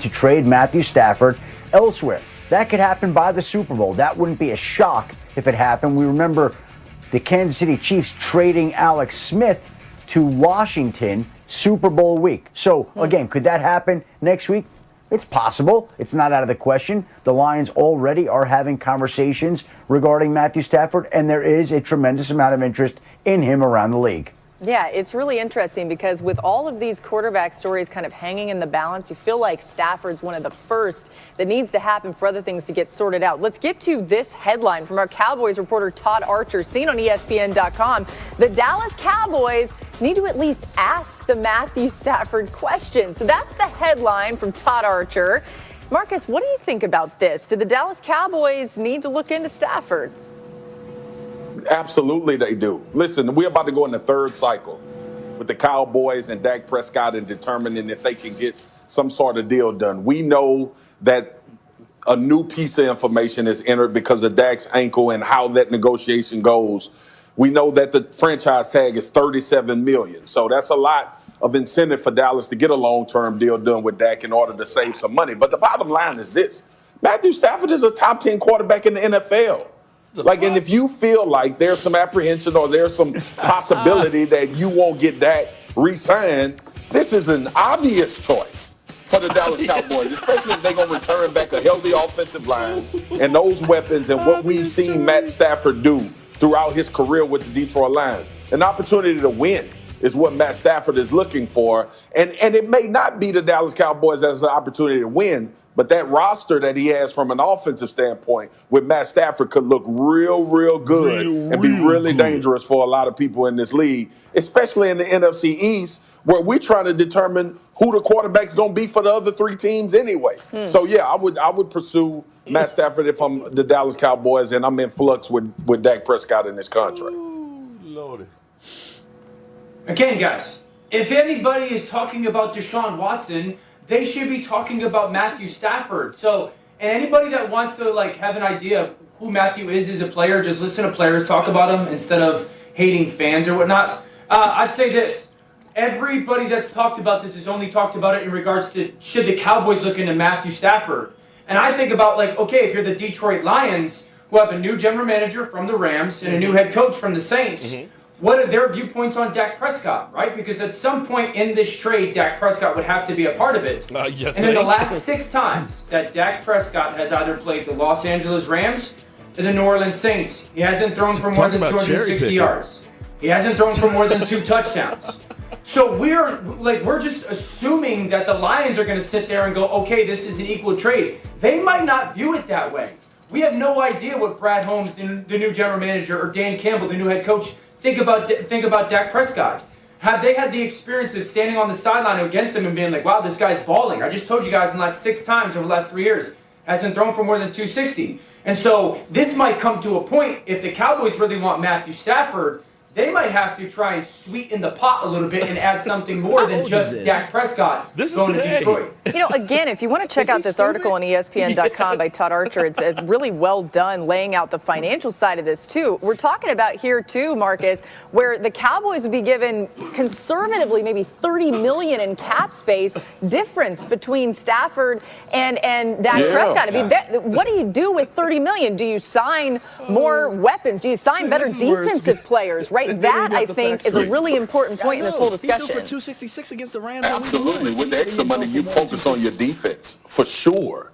to trade Matthew Stafford elsewhere. That could happen by the Super Bowl. That wouldn't be a shock if it happened. We remember the Kansas City Chiefs trading Alex Smith to Washington Super Bowl week. So, again, could that happen next week? It's possible. It's not out of the question. The Lions already are having conversations regarding Matthew Stafford, and there is a tremendous amount of interest in him around the league. Yeah, it's really interesting because with all of these quarterback stories kind of hanging in the balance, you feel like Stafford's one of the first that needs to happen for other things to get sorted out. Let's get to this headline from our Cowboys reporter Todd Archer, seen on ESPN.com. The Dallas Cowboys need to at least ask the Matthew Stafford question. So that's the headline from Todd Archer. Marcus, what do you think about this? Do the Dallas Cowboys need to look into Stafford? Absolutely they do. Listen, we're about to go in the third cycle with the Cowboys and Dak Prescott and determining if they can get some sort of deal done. We know that a new piece of information is entered because of Dak's ankle and how that negotiation goes. We know that the franchise tag is $37 million. So that's a lot of incentive for Dallas to get a long-term deal done with Dak in order to save some money. But the bottom line is this. Matthew Stafford is a top 10 quarterback in the NFL. And if you feel like there's some apprehension or there's some possibility that you won't get Dak re-signed, this is an obvious choice for the Dallas Cowboys, especially if they're going to return back a healthy offensive line and those weapons and what we've seen Matt Stafford do throughout his career with the Detroit Lions. An opportunity to win is what Matt Stafford is looking for. And it may not be the Dallas Cowboys as an opportunity to win, but that roster that he has from an offensive standpoint with Matt Stafford could look real good and be really dangerous for a lot of people in this league, especially in the NFC East, where we're trying to determine who the quarterback's going to be for the other three teams anyway. So, yeah, I would pursue Matt Stafford if I'm the Dallas Cowboys and I'm in flux with Dak Prescott in this contract. Loaded. Again, guys, if anybody is talking about Deshaun Watson, they should be talking about Matthew Stafford. So, and anybody that wants to have an idea of who Matthew is as a player, just listen to players talk about him instead of hating fans or whatnot. I'd say this. Everybody that's talked about this has only talked about it in regards to should the Cowboys look into Matthew Stafford. And I think about okay, if you're the Detroit Lions, who have a new general manager from the Rams and a new head coach from the Saints, what are their viewpoints on Dak Prescott, right? Because at some point in this trade, Dak Prescott would have to be a part of it. Yes, and in the last 6 times that Dak Prescott has either played the Los Angeles Rams or the New Orleans Saints, he hasn't thrown for more than 260 yards. He hasn't thrown for more than 2 touchdowns. So we're just assuming that the Lions are going to sit there and go, okay, this is an equal trade. They might not view it that way. We have no idea what Brad Holmes, the new general manager, or Dan Campbell, the new head coach, think about Dak Prescott. Have they had the experience of standing on the sideline against him and being like, wow, this guy's balling? I just told you guys in the last 6 times over the last 3 years, hasn't thrown for more than 260. And so this might come to a point, if the Cowboys really want Matthew Stafford, they might have to try and sweeten the pot a little bit and add something more than just Dak Prescott going to Detroit. Again, if you want to check out this article on ESPN.com by Todd Archer, it's really well done, laying out the financial side of this, too. We're talking about here, too, Marcus, where the Cowboys would be given conservatively maybe $30 million in cap space difference between Stafford and Dak Prescott. I mean, what do you do with $30 million? Do you sign more weapons? Do you sign better defensive players, right? That, I think, is a really important point in this whole discussion. He's still for 266 against the Rams. Absolutely. With the extra money, you focus on your defense, for sure.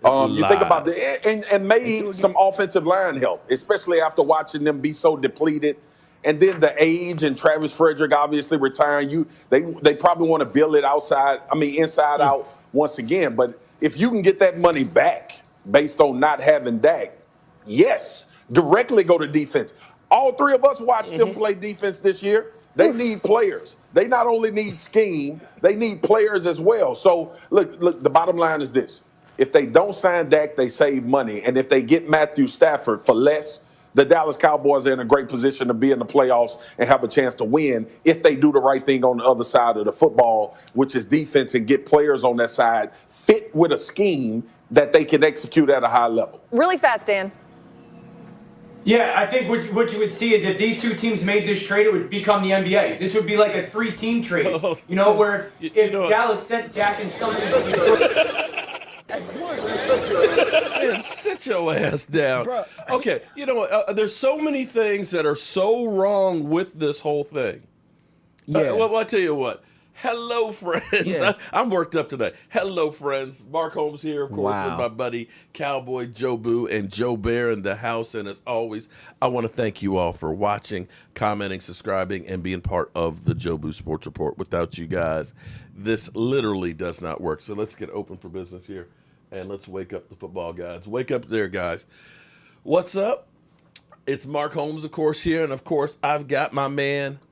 You think about and maybe some offensive line help, especially after watching them be so depleted. And then the age and Travis Frederick obviously retiring. They probably want to build it inside out once again. But if you can get that money back based on not having Dak, yes, directly go to defense. All 3 of us watched them play defense this year. They need players. They not only need scheme, they need players as well. So, look, the bottom line is this. If they don't sign Dak, they save money. And if they get Matthew Stafford for less, the Dallas Cowboys are in a great position to be in the playoffs and have a chance to win if they do the right thing on the other side of the football, which is defense, and get players on that side fit with a scheme that they can execute at a high level. Really fast, Dan. Yeah, I think what you would see is if these 2 teams made this trade, it would become the NBA. This would be like a 3-team trade, where if Dallas sent Dak and something. Man, sit your ass down. Bro. Okay, you know what? There's so many things that are so wrong with this whole thing. Yeah. Well, I'll tell you what. Hello, friends. Yeah. I'm worked up today. Hello, friends. Mark Holmes here, of course, Wow. with my buddy Cowboy Joe Boo and Joe Bear in the house. And as always, I want to thank you all for watching, commenting, subscribing, and being part of the Joe Boo Sports Report. Without you guys, this literally does not work. So let's get open for business here, and let's wake up the football gods. Wake up there, guys. What's up? It's Mark Holmes, of course, here. And, of course, I've got my man –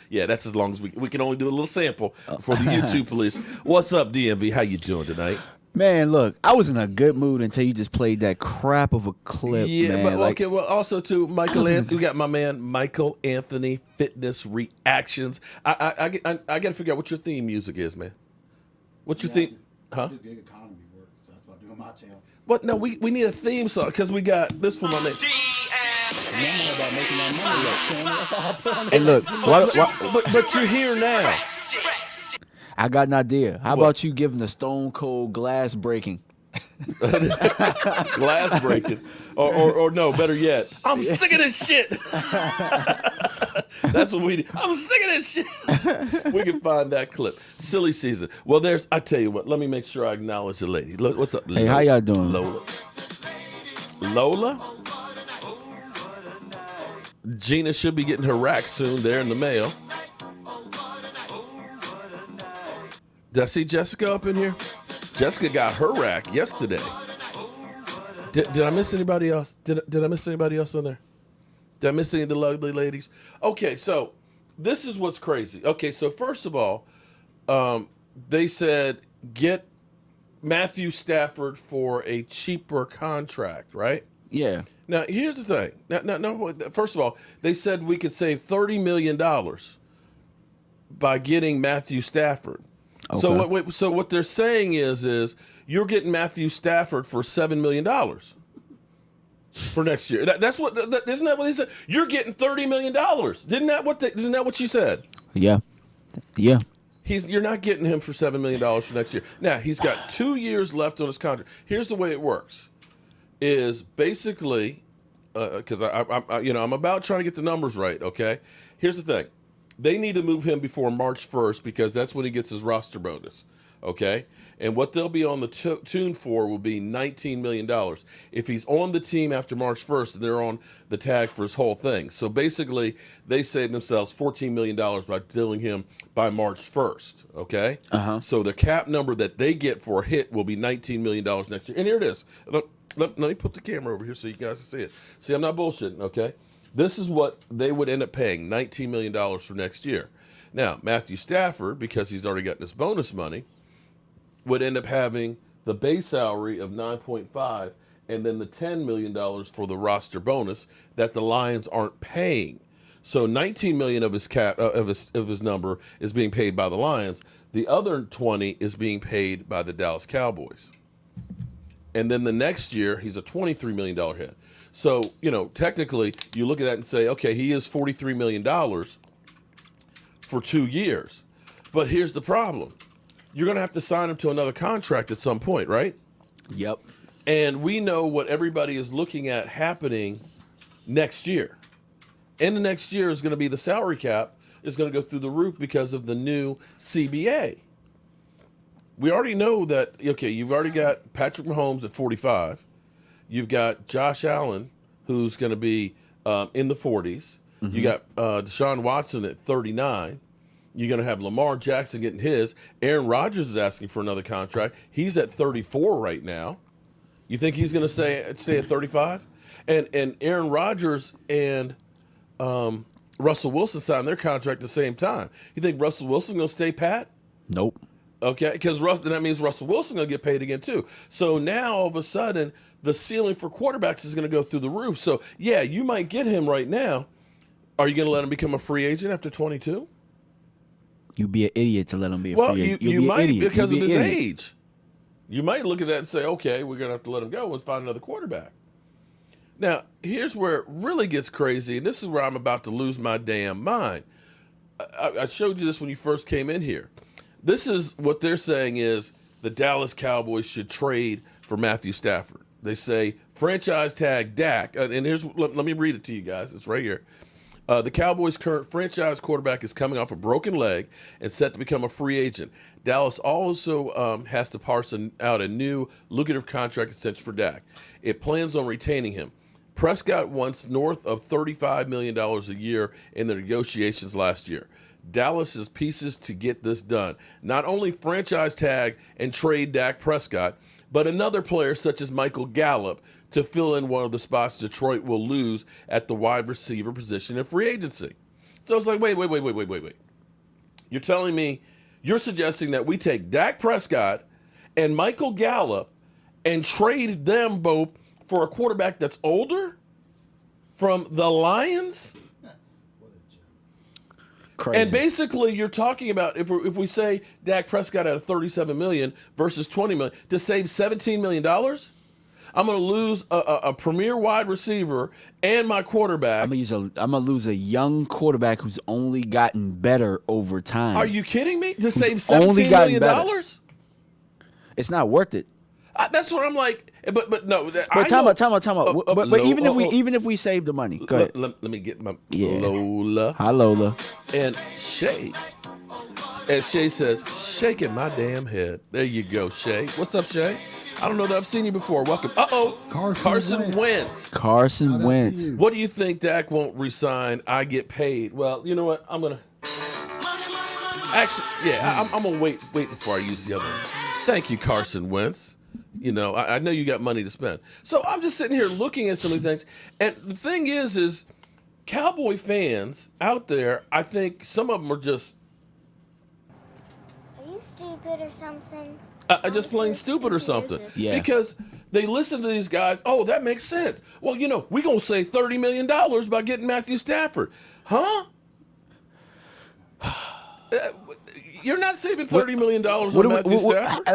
yeah, that's as long as we can only do a little sample for the YouTube police. What's up, DMV? How you doing tonight? Man, look, I was in a good mood until you just played that crap of a clip, Yeah, man. but Like, okay, well, also to Michael Anthony, we got my man Michael Anthony Fitness Reactions. I got to figure out what your theme music is, man. What you think? Huh? I do gig economy work, so that's what I do on my channel. What? No, we need a theme song because we got this from my man. About making that money, hey, look, But you're here now. I got an idea. How about you giving the Stone Cold glass breaking? Glass breaking, or no, better yet, I'm sick of this shit. That's what we do. I'm sick of this shit. We can find that clip. Silly season. Well, I tell you what. Let me make sure I acknowledge the lady. Look, what's up, Lola? Hey, how y'all doing? Lola. Gina should be getting her rack soon there in the mail. Did I see Jessica up in here? Jessica got her rack yesterday. Did I miss anybody else? Did I miss anybody else on there? Did I miss any of the lovely ladies? Okay, so this is what's crazy. Okay, so first of all, they said get Matthew Stafford for a cheaper contract, right? Yeah. Now, here's the thing. Now, first of all, they said we could save $30 million by getting Matthew Stafford. Okay. So what they're saying is you're getting Matthew Stafford for $7 million for next year. Isn't that what they said? You're getting $30 million. Isn't that what she said? Yeah. Yeah. You're not getting him for $7 million for next year. Now, he's got 2 years left on his contract. Here's the way it works. Is basically because I'm about trying to get the numbers right. Okay, here's the thing: they need to move him before March 1st because that's when he gets his roster bonus. Okay, and what they'll be on the tune for will be $19 million. If he's on the team after March 1st, they're on the tag for his whole thing. So basically, they saved themselves $14 million by dealing him by March 1st. Okay, so the cap number that they get for a hit will be $19 million next year. And here it is. Let me put the camera over here so you guys can see it. See, I'm not bullshitting, okay? This is what they would end up paying, $19 million for next year. Now, Matthew Stafford, because he's already got this bonus money, would end up having the base salary of $9.5 and then the $10 million for the roster bonus that the Lions aren't paying. So $19 million of his cap of his number is being paid by the Lions. The other 20 is being paid by the Dallas Cowboys. And then the next year, he's a $23 million hit. So, technically, you look at that and say, okay, he is $43 million for 2 years. But here's the problem. You're going to have to sign him to another contract at some point, right? Yep. And we know what everybody is looking at happening next year. And the next year is going to be the salary cap is going to go through the roof because of the new CBA. We already know that, okay, you've already got Patrick Mahomes at 45. You've got Josh Allen, who's going to be in the 40s. You got Deshaun Watson at 39. You're going to have Lamar Jackson getting his. Aaron Rodgers is asking for another contract. He's at 34 right now. You think he's going to stay at 35? And Aaron Rodgers and Russell Wilson signed their contract at the same time. You think Russell Wilson's going to stay pat? Nope. Okay, because that means Russell Wilson's going to get paid again too. So now all of a sudden the ceiling for quarterbacks is going to go through the roof. So yeah, you might get him right now. Are you going to let him become a free agent after 22? You'd be an idiot to let him be a Well, free agent. you might because of his age. You might look at that and say, okay, we're going to have to let him go and find another quarterback. Now, here's where it really gets crazy, and this is where I'm about to lose my damn mind. I showed you this when you first came in here. This is what they're saying is the Dallas Cowboys should trade for Matthew Stafford. They say franchise tag Dak, and let me read it to you guys. It's right here. The Cowboys' current franchise quarterback is coming off a broken leg and set to become a free agent. Dallas also has to parse out a new lucrative contract extension for Dak. It plans on retaining him. Prescott wants north of $35 million a year in the negotiations last year. Dallas is pieces to get this done. Not only franchise tag and trade Dak Prescott, but another player such as Michael Gallup to fill in one of the spots Detroit will lose at the wide receiver position in free agency. So it's like, wait. You're telling me, you're suggesting that we take Dak Prescott and Michael Gallup and trade them both for a quarterback that's older from the Lions? Crazy. And basically, you're talking about if we say Dak Prescott at $37 million versus $20 million to save $17 million, I'm going to lose a premier wide receiver and my quarterback. I'm gonna lose a young quarterback who's only gotten better over time. Are you kidding me? To save only $17 gotten million? It's not worth it. That's what I'm like. But no. But time out. But even if we save the money, go ahead. Let me get my Lola. Hi, Lola. And Shay. As Shay says, shaking my damn head. There you go, Shay. What's up, Shay? I don't know that I've seen you before. Welcome. Carson Wentz. Carson Wentz. What do you think Dak won't resign? I get paid. Well, you know what? I'm gonna. Actually, yeah, I'm gonna wait before I use the other one. Thank you, Carson Wentz. You know, I know you got money to spend. So I'm just sitting here looking at some of these things. And the thing is Cowboy fans out there, I think some of them are just... Are you stupid or something? Just plain stupid or something. Yeah. Because they listen to these guys, oh, that makes sense. Well, you know, we're going to save $30 million by getting Matthew Stafford. Huh? You're not saving $30 million on Matthew Stafford.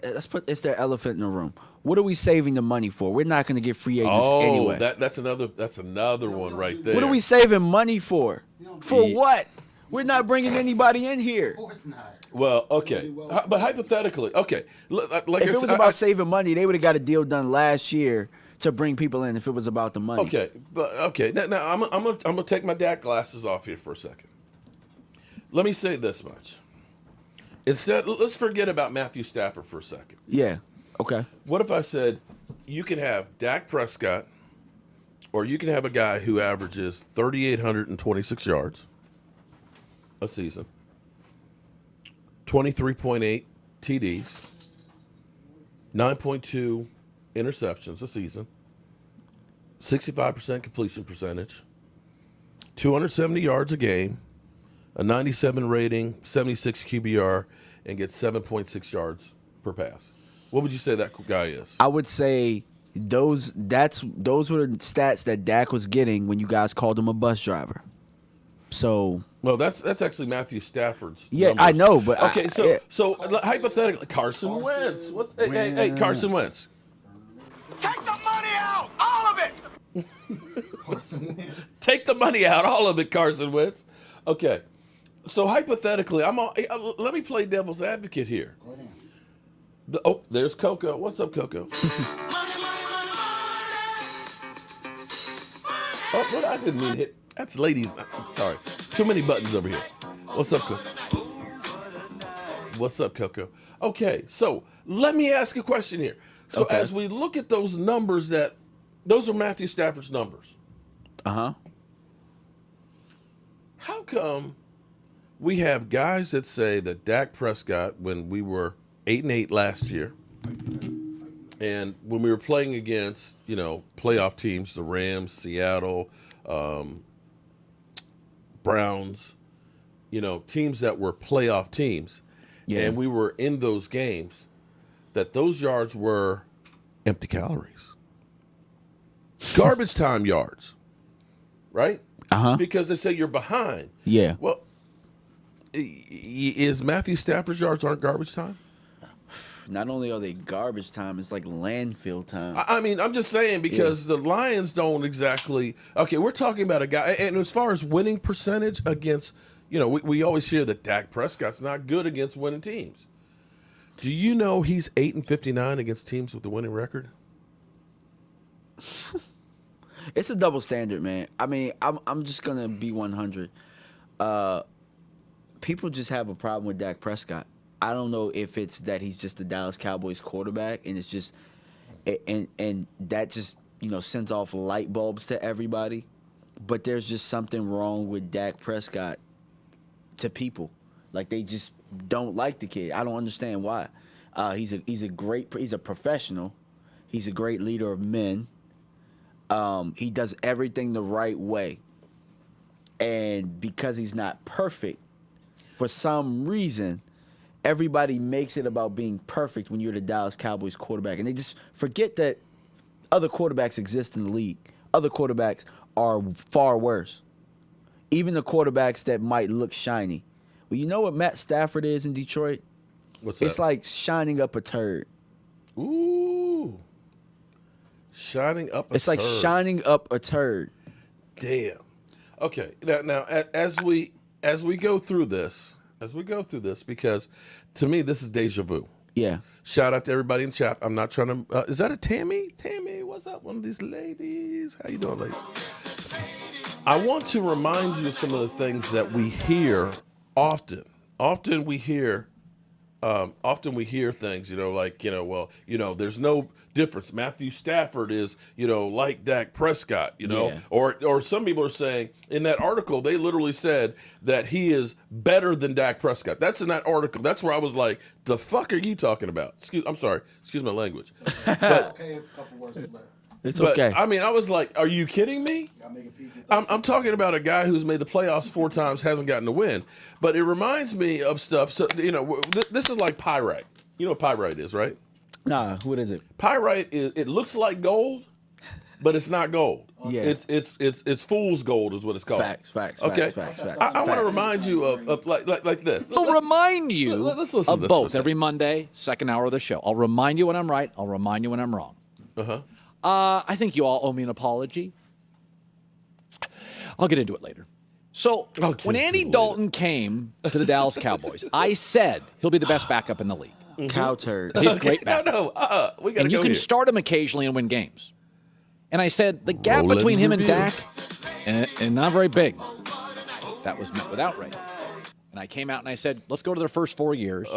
Let's put their elephant in the room. What are we saving the money for? We're not going to get free agents anyway. That's another one right there. What are we saving money for? For what? We're not bringing anybody in here. Of course not. Well, okay, but hypothetically, okay. Like if it was about saving money, they would have got a deal done last year to bring people in. If it was about the money, okay. But okay, now I'm gonna take my Dak glasses off here for a second. Let me say this much. Instead, let's forget about Matthew Stafford for a second. Yeah. Okay. What if I said you can have Dak Prescott, or you can have a guy who averages 3,826 yards a season, 23.8 TDs, 9.2 interceptions a season, 65% completion percentage, 270 yards a game, a 97 rating, 76 QBR, and gets 7.6 yards per pass. What would you say that guy is? I would say those were the stats that Dak was getting when you guys called him a bus driver. So well, that's actually Matthew Stafford's. Yeah, numbers. I know, but okay. So hypothetically, Carson Wentz. Hey, Carson Wentz. Take the money out, all of it. Take the money out, all of it, Carson Wentz. Okay. So hypothetically, let me play devil's advocate here. There's Coco. What's up, Coco? What I didn't mean to hit. That's ladies. Sorry. Too many buttons over here. What's up, Coco? What's up, Coco? Okay, so let me ask a question here. So as we look at those numbers those are Matthew Stafford's numbers. Uh-huh. How come we have guys that say that Dak Prescott, when we were 8-8 last year, and when we were playing against, playoff teams, the Rams, Seattle, Browns, teams that were playoff teams, and we were in those games, that those yards were empty calories. Garbage time yards, right? Uh-huh. Because they say you're behind. Yeah. Well, is Matthew Stafford's yards aren't garbage time? Not only are they garbage time, it's like landfill time. I mean, I'm just saying because the Lions don't exactly. Okay, we're talking about a guy, and as far as winning percentage against, we always hear that Dak Prescott's not good against winning teams. Do you know he's 8-59 against teams with the winning record? It's a double standard, man. I mean, I'm just gonna be 100. People just have a problem with Dak Prescott. I don't know if it's that he's just the Dallas Cowboys quarterback, and it's just, and that just sends off light bulbs to everybody. But there's just something wrong with Dak Prescott to people. Like they just don't like the kid. I don't understand why. He's a professional. He's a great leader of men. He does everything the right way. And because he's not perfect, for some reason, everybody makes it about being perfect when you're the Dallas Cowboys quarterback. And they just forget that other quarterbacks exist in the league. Other quarterbacks are far worse. Even the quarterbacks that might look shiny. Well, you know what Matt Stafford is in Detroit? What's that? It's like shining up a turd. Ooh. Shining up a turd. It's like shining up a turd. Damn. Okay. Now as we go through this, because to me this is deja vu. Yeah. Shout out to everybody in chat. I'm not trying to. Is that a Tammy? Tammy, what's up? One of these ladies. How you doing, ladies? I want to remind you of some of the things that we hear often. Often we hear things, there's no difference. Matthew Stafford is, like Dak Prescott, or some people are saying in that article, they literally said that he is better than Dak Prescott. That's in that article. That's where I was like, the fuck are you talking about? I'm sorry. Excuse my language. But, Okay, a couple words left. It's okay. I mean, I was like, are you kidding me? I'm talking about a guy who's made the playoffs 4 times, hasn't gotten a win. But it reminds me of stuff. So, this is like pyrite. You know what pyrite is, right? Nah, what is it? Pyrite it looks like gold, but it's not gold. Yeah. It's fool's gold is what it's called. Facts. Okay. Facts. I want to remind you of like this. I'll remind you Let's listen of to this both every Monday, second hour of the show. I'll remind you when I'm right. I'll remind you when I'm wrong. Uh-huh. I think you all owe me an apology. I'll get into it later. So when Andy Dalton came to the Dallas Cowboys, I said he'll be the best backup in the league. Cow turd. He's a great backup. No. We got to go And you can here. start him occasionally and win games. And I said the gap Roland's between him and review. Dak, and not very big. That was met with outrage. And I came out and I said, let's go to their first 4 years.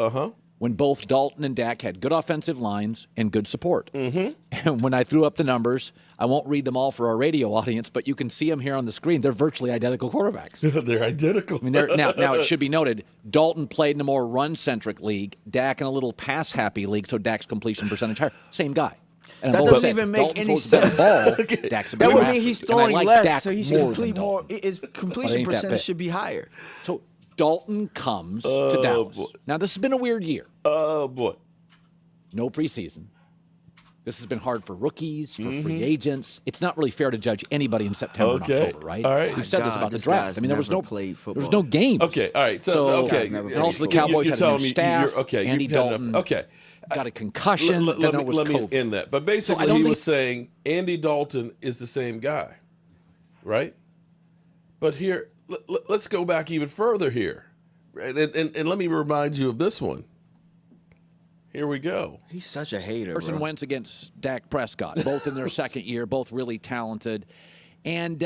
When both Dalton and Dak had good offensive lines and good support. And when I threw up the numbers, I won't read them all for our radio audience, but you can see them here on the screen. They're virtually identical quarterbacks. They're identical. I mean, now it should be noted, Dalton played in a more run-centric league, Dak in a little pass-happy league, so Dak's completion percentage higher. Same guy. And That doesn't even make any sense. Ball, Dak's a That better would mean athlete. he's And I throwing like less, Dak so he should more complete than more. Dalton. His But completion ain't that percentage big. should be higher. So Dalton comes to Dallas. Boy. Now, this has been a weird year. Oh, boy. No preseason. This has been hard for rookies, for free agents. It's not really fair to judge anybody in September and October, right? All right. We've said this God, about the this draft. guy's I mean, there was never no played there was football. no games. Okay, all right. So okay. And also the Cowboys had a telling new me staff. okay, Andy you're telling Dalton enough. Okay. got a concussion. Let Didn't know it was me COVID. end that. But So I basically, don't he think- was saying Andy Dalton is the same guy, right? But here, let's go back even further here, and let me remind you of this one. Here we go. He's such a hater, Carson bro. Wentz against Dak Prescott, both in their second year, both really talented. And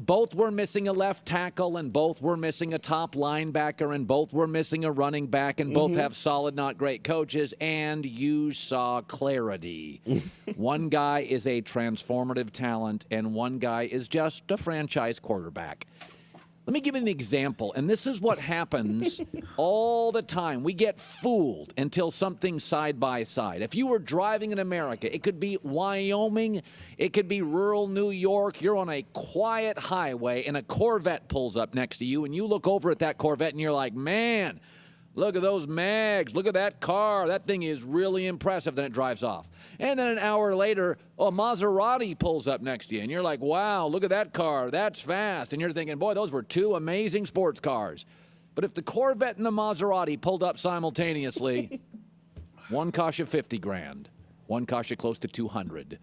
both were missing a left tackle, and both were missing a top linebacker, and both were missing a running back, and both have solid, not great coaches. And you saw clarity. One guy is a transformative talent, and one guy is just a franchise quarterback. Let me give you an example, and this is what happens all the time. We get fooled until something's side by side. If you were driving in America, it could be Wyoming, it could be rural New York. You're on a quiet highway, and a Corvette pulls up next to you, and you look over at that Corvette, and you're like, man, look at those mags. Look at that car. That thing is really impressive. Then it drives off. And then an hour later, a Maserati pulls up next to you. And you're like, wow, look at that car. That's fast. And you're thinking, boy, those were two amazing sports cars. But if the Corvette and the Maserati pulled up simultaneously, One costs you 50 grand. One costs you close to 200.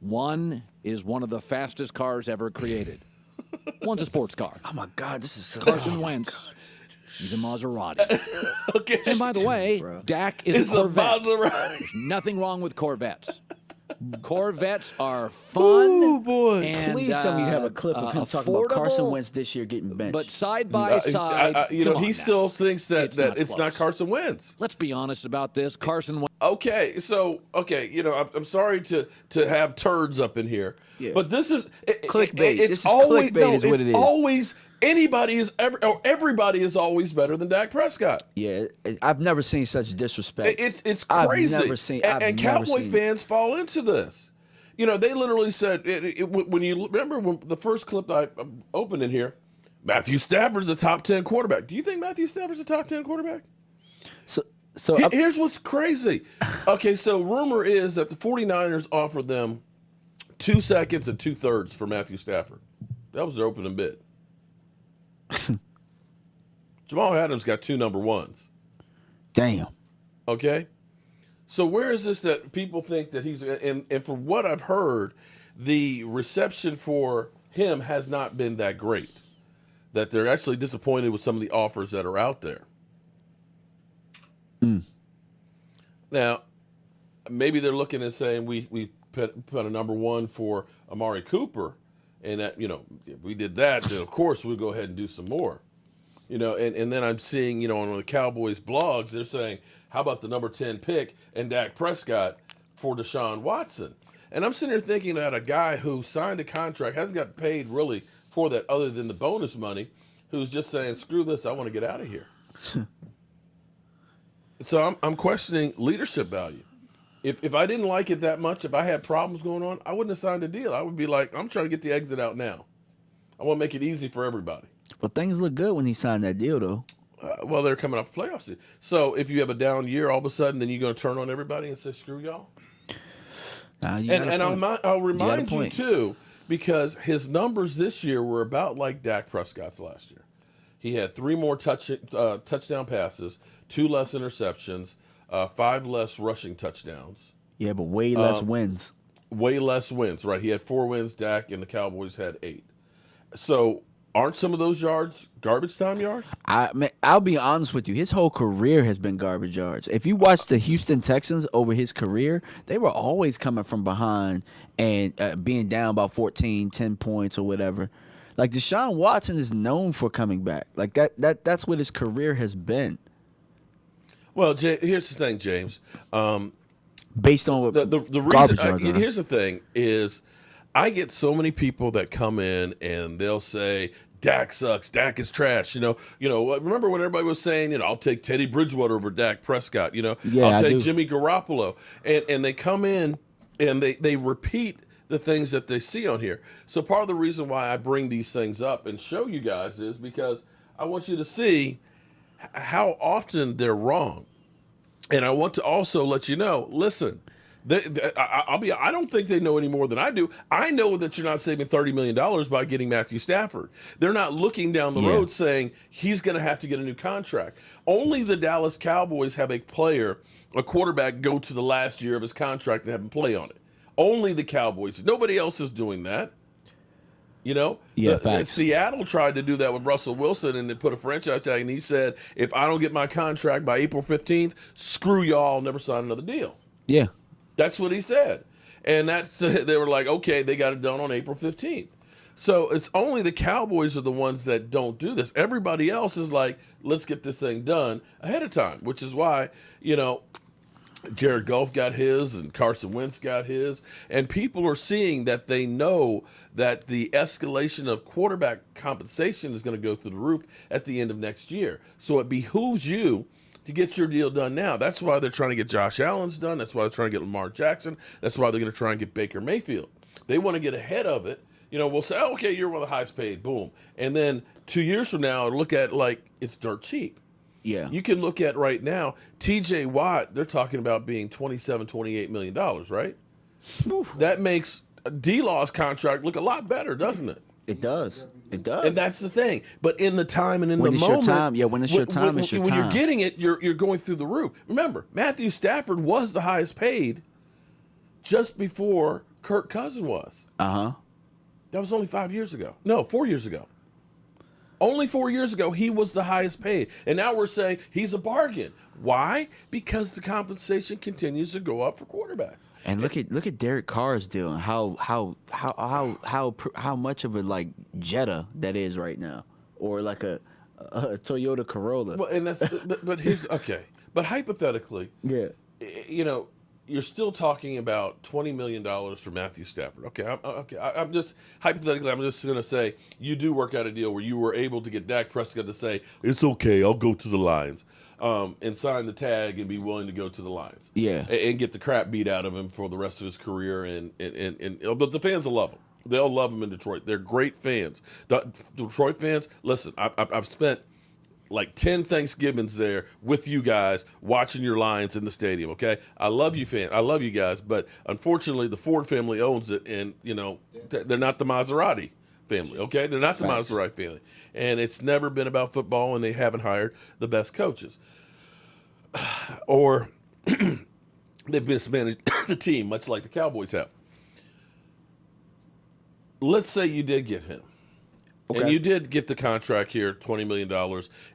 One is one of the fastest cars ever created. One's a sports car. Oh my God, this is so. Carson Wentz. He's a Maserati. Okay. And by the way, Dak is a Corvette. Maserati. There's nothing wrong with Corvettes. Corvettes are fun. Oh boy! And, Please tell me you have a clip of him talking about Carson Wentz this year getting benched. But side by side, he still thinks that it's not Carson Wentz. Let's be honest about this. Carson Wentz. Okay, I'm sorry to have turds up in here, but this is clickbait. It's always everybody is always better than Dak Prescott. Yeah, I've never seen such disrespect. It's crazy. I've never seen. And Cowboy fans fall into this. They literally said when you remember when the first clip I opened in here, Matthew Stafford's a top 10 quarterback. Do you think Matthew Stafford's a top 10 quarterback? So here's what's crazy. Okay, so rumor is that the 49ers offered them 2 seconds and 2/3 for Matthew Stafford. That was their opening bid. Jamal Adams got 2 number ones. Damn. Okay? So where is this that people think that he's and from what I've heard, the reception for him has not been that great. That they're actually disappointed with some of the offers that are out there. Now, maybe they're looking and saying we put a number 1 for Amari Cooper, and that if we did that, then of course we'll go ahead and do some more. And then I'm seeing on one of the Cowboys blogs they're saying, how about the number 10 pick and Dak Prescott for Deshaun Watson? And I'm sitting here thinking that a guy who signed a contract hasn't got paid really for that other than the bonus money, who's just saying, screw this, I want to get out of here. So I'm questioning leadership value. If I didn't like it that much, if I had problems going on, I wouldn't have signed a deal. I would be like, I'm trying to get the exit out now. I want to make it easy for everybody. But things look good when he signed that deal, though. Well, they're coming off playoffs. So if you have a down year, all of a sudden, then you're going to turn on everybody and say, screw y'all? I'll remind you, too, because his numbers this year were about like Dak Prescott's last year. He had 3 more touchdown passes, 2 less interceptions, 5 less rushing touchdowns. Yeah, but way less wins. Way less wins, right? He had 4 wins, Dak, and the Cowboys had 8. So aren't some of those yards garbage time yards? I'll be honest with you. His whole career has been garbage yards. If you watch the Houston Texans over his career, they were always coming from behind and being down by 14, 10 points or whatever. Like Deshaun Watson is known for coming back. Like that's what his career has been. Well, here's the thing, James. Based on what the reason, here's the thing is, I get so many people that come in and they'll say Dak sucks, Dak is trash. Remember when everybody was saying, I'll take Teddy Bridgewater over Dak Prescott. I'll take Jimmy Garoppolo, and they come in and they repeat the things that they see on here. So part of the reason why I bring these things up and show you guys is because I want you to see how often they're wrong. And I want to also let you know, listen, I don't think they know any more than I do. I know that you're not saving $30 million by getting Matthew Stafford. They're not looking down the road saying he's going to have to get a new contract. Only the Dallas Cowboys have a quarterback go to the last year of his contract and have him play on it. Only the Cowboys. Nobody else is doing that. Seattle tried to do that with Russell Wilson, and they put a franchise tag, and he said, if I don't get my contract by April 15th, screw y'all, I'll never sign another deal. Yeah. That's what he said. And they were like, okay, they got it done on April 15th. So it's only the Cowboys are the ones that don't do this. Everybody else is like, let's get this thing done ahead of time, which is why, Jared Goff got his and Carson Wentz got his. And people are seeing that they know that the escalation of quarterback compensation is going to go through the roof at the end of next year. So it behooves you to get your deal done now. That's why they're trying to get Josh Allen's done. That's why they're trying to get Lamar Jackson. That's why they're going to try and get Baker Mayfield. They want to get ahead of it. We'll say, oh, okay, you're one of the highest paid, boom. And then 2 years from now, look at like it's dirt cheap. Yeah. You can look at right now, TJ Watt, they're talking about being $27, $28 million, right? That makes D-Law's contract look a lot better, doesn't it? It does. It does. And that's the thing. But in the time and in when the it's moment, your time, when it's your time, it's your when time. you're getting it, you're going through the roof. Remember, Matthew Stafford was the highest paid just before Kirk Cousins was. That was only 5 years ago. No, 4 years ago. Only 4 years ago, he was the highest paid. And now we're saying he's a bargain. Why? Because the compensation continues to go up for quarterbacks. And look at Derek Carr's deal and how much of a like Jetta that is right now, or like a Toyota Corolla. Well, and that's but here's okay. But hypothetically, you know, you're still talking about $20 million for Matthew Stafford. Okay, I'm just hypothetically, I'm just going to say you do work out a deal where you were able to get Dak Prescott to say it's okay, I'll go to the Lions, and sign the tag and be willing to go to the Lions. Yeah, and get the crap beat out of him for the rest of his career. And but the fans will love him. They'll love him in Detroit. They're great fans. Detroit fans, listen, I've spent like 10 Thanksgivings there with you guys watching your Lions in the stadium, okay? I love you, fans. I love you guys, but unfortunately the Ford family owns it, and, you know, they're not the Maserati family, okay? They're not the Maserati family. And it's never been about football, and they haven't hired the best coaches. Or they've mismanaged the team, much like the Cowboys have. Let's say you did get him. Okay. And you did get the contract here, $20 million,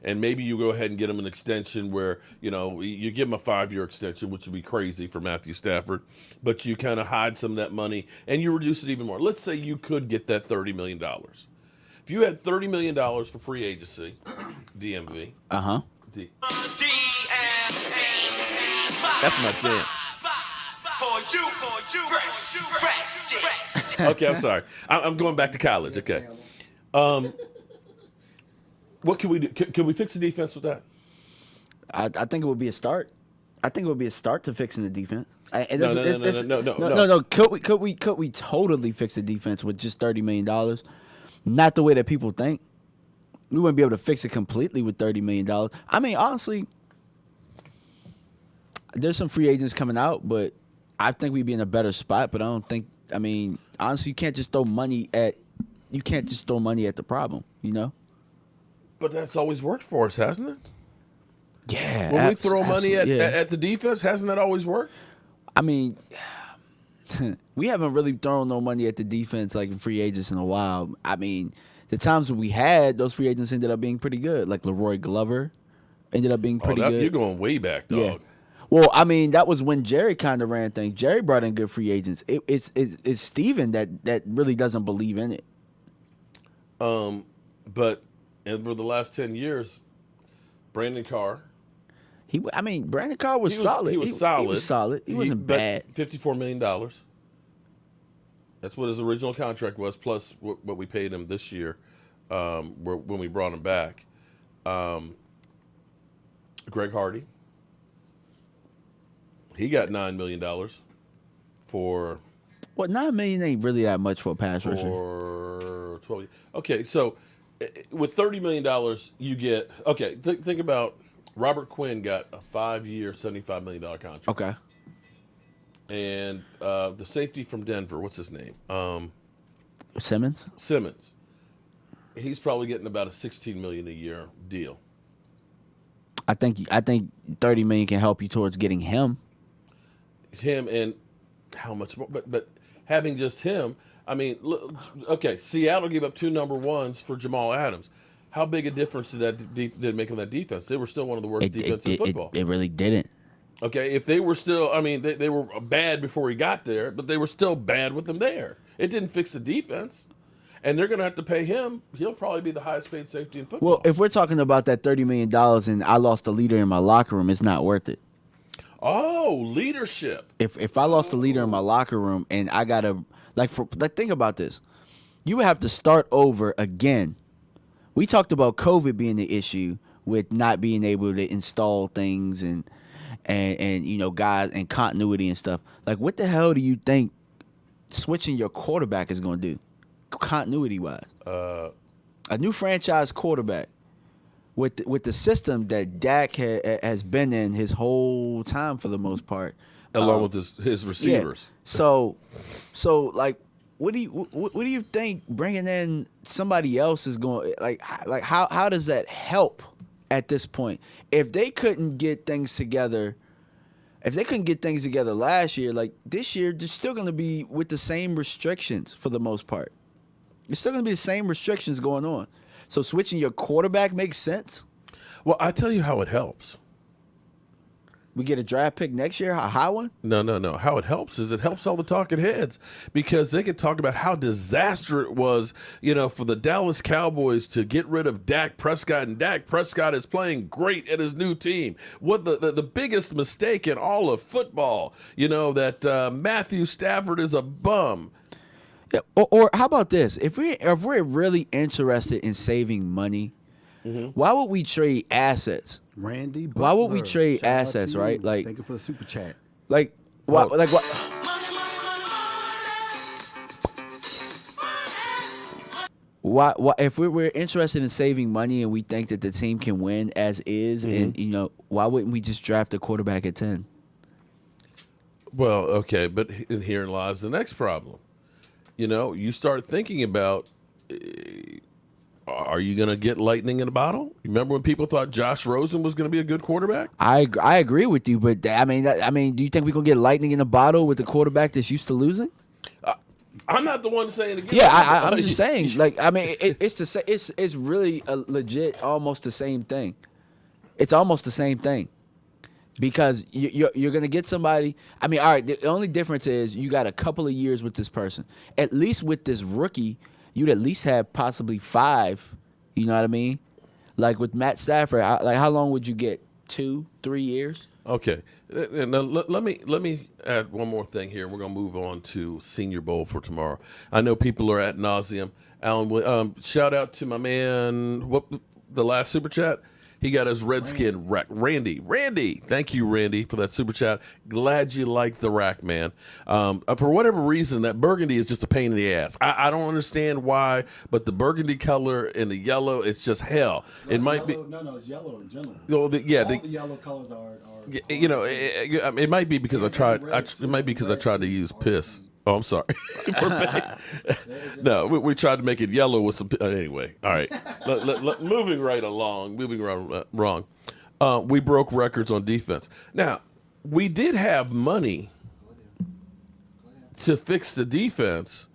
and maybe you go ahead and get him an extension where, you know, you give him a 5-year extension, which would be crazy for Matthew Stafford, but you kind of hide some of that money, and you reduce it even more. Let's say you could get that $30 million. If you had $30 million for free agency, DMV. That's my jam. Okay, I'm sorry. I'm going back to college, okay. What can we do? Can we fix the defense with that? I think it would be a start. I think it would be a start to fixing the defense. No. Could we totally fix the defense with just $30 million? Not the way that people think. We wouldn't be able to fix it completely with $30 million. I mean, honestly, there's some free agents coming out, but I think we'd be in a better spot. But I don't think. I mean, honestly, you can't just throw money at the problem, you know? But that's always worked for us, hasn't it? Yeah. When we throw money at the defense, hasn't that always worked? I mean, we haven't really thrown no money at the defense like in free agents in a while. I mean, the times that we had, those free agents ended up being pretty good. Like Leroy Glover ended up being pretty good. You're going way back, dog. Yeah. Well, I mean, that was when Jerry kind of ran things. Jerry brought in good free agents. It's Steven that really doesn't believe in it. But over the last 10 years, Brandon Carr. Brandon Carr was solid. He was solid. He was solid. He wasn't bad. $54 million. That's what his original contract was, plus what we paid him this year when we brought him back. Greg Hardy. He got $9 million for. Well, $9 million ain't really that much for a pass rusher. For 12 years. Okay, so with $30 million, you get. Okay, think about Robert Quinn got a 5-year, $75 million contract. Okay. And the safety from Denver, what's his name? Simmons. He's probably getting about a $16 million a year deal. I think $30 million can help you towards getting him. Him and how much more? But having just him, I mean, look, okay. Seattle gave up 2 number 1s for Jamal Adams. How big a difference did that make on that defense? They were still one of the worst defenses in football. It really didn't. Okay, if they were still, I mean, they were bad before he got there, but they were still bad with him there. It didn't fix the defense. And they're going to have to pay him. He'll probably be the highest paid safety in football. Well, if we're talking about that $30 million and I lost a leader in my locker room, it's not worth it. Oh, leadership. If I lost a leader in my locker room and I got to, think about this. You would have to start over again. We talked about COVID being the issue with not being able to install things and you know, guys and continuity and stuff. Like, what the hell do you think switching your quarterback is going to do? Continuity wise, a new franchise quarterback with the system that Dak has been in his whole time for the most part, along with his receivers. Yeah. So like what do you think bringing in somebody else is going like how does that help at this point? If they couldn't get things together, last year, like this year, they're still going to be with the same restrictions for the most part. It's still going to be the same restrictions going on. So switching your quarterback makes sense. Well, I tell you how it helps. We get a draft pick next year, a high one? No. How it helps is it helps all the talking heads because they could talk about how disaster it was, for the Dallas Cowboys to get rid of Dak Prescott, and Dak Prescott is playing great at his new team. What the biggest mistake in all of football, that Matthew Stafford is a bum. Yeah. Or how about this? If we're really interested in saving money, why would we trade assets? Randy Butler. Why would we trade Shout out assets, to you. right? Like, thank you for the super chat. Like, why? Oh. Like, what? Why? If we're interested in saving money and we think that the team can win as is, and why wouldn't we just draft a quarterback at 10? Well, okay, but herein lies the next problem. You start thinking about. Are you going to get lightning in a bottle? Remember when people thought Josh Rosen was going to be a good quarterback? I agree with you, but I mean, do you think we're going to get lightning in a bottle with a quarterback that's used to losing? I'm not the one saying it. Yeah, I'm just saying. Like, I mean, it's really a legit, almost the same thing. It's almost the same thing because you're going to get somebody. I mean, all right. The only difference is you got a couple of years with this person. At least with this rookie, you'd at least have possibly 5. You know what I mean? Like with Matt Stafford, like how long would you get? 2-3 years? Okay. Now, let me add one more thing here. We're gonna move on to Senior Bowl for tomorrow. I know people are ad nauseum. Alan, shout out to my man. The last super chat? He got his Redskin rack. Randy. Thank you, Randy, for that super chat. Glad you liked the rack, man. For whatever reason, that burgundy is just a pain in the ass. I don't understand why, but the burgundy color and the yellow, it's just hell. No, it might yellow, be. No, it's yellow in general. Well, The yellow colors are it might be because I tried. It might be because I tried to use piss. Oh, I'm sorry. No, we tried to make it yellow with some. Anyway, all right. Moving right along. Wrong. We broke records on defense. Now, we did have money to fix the defense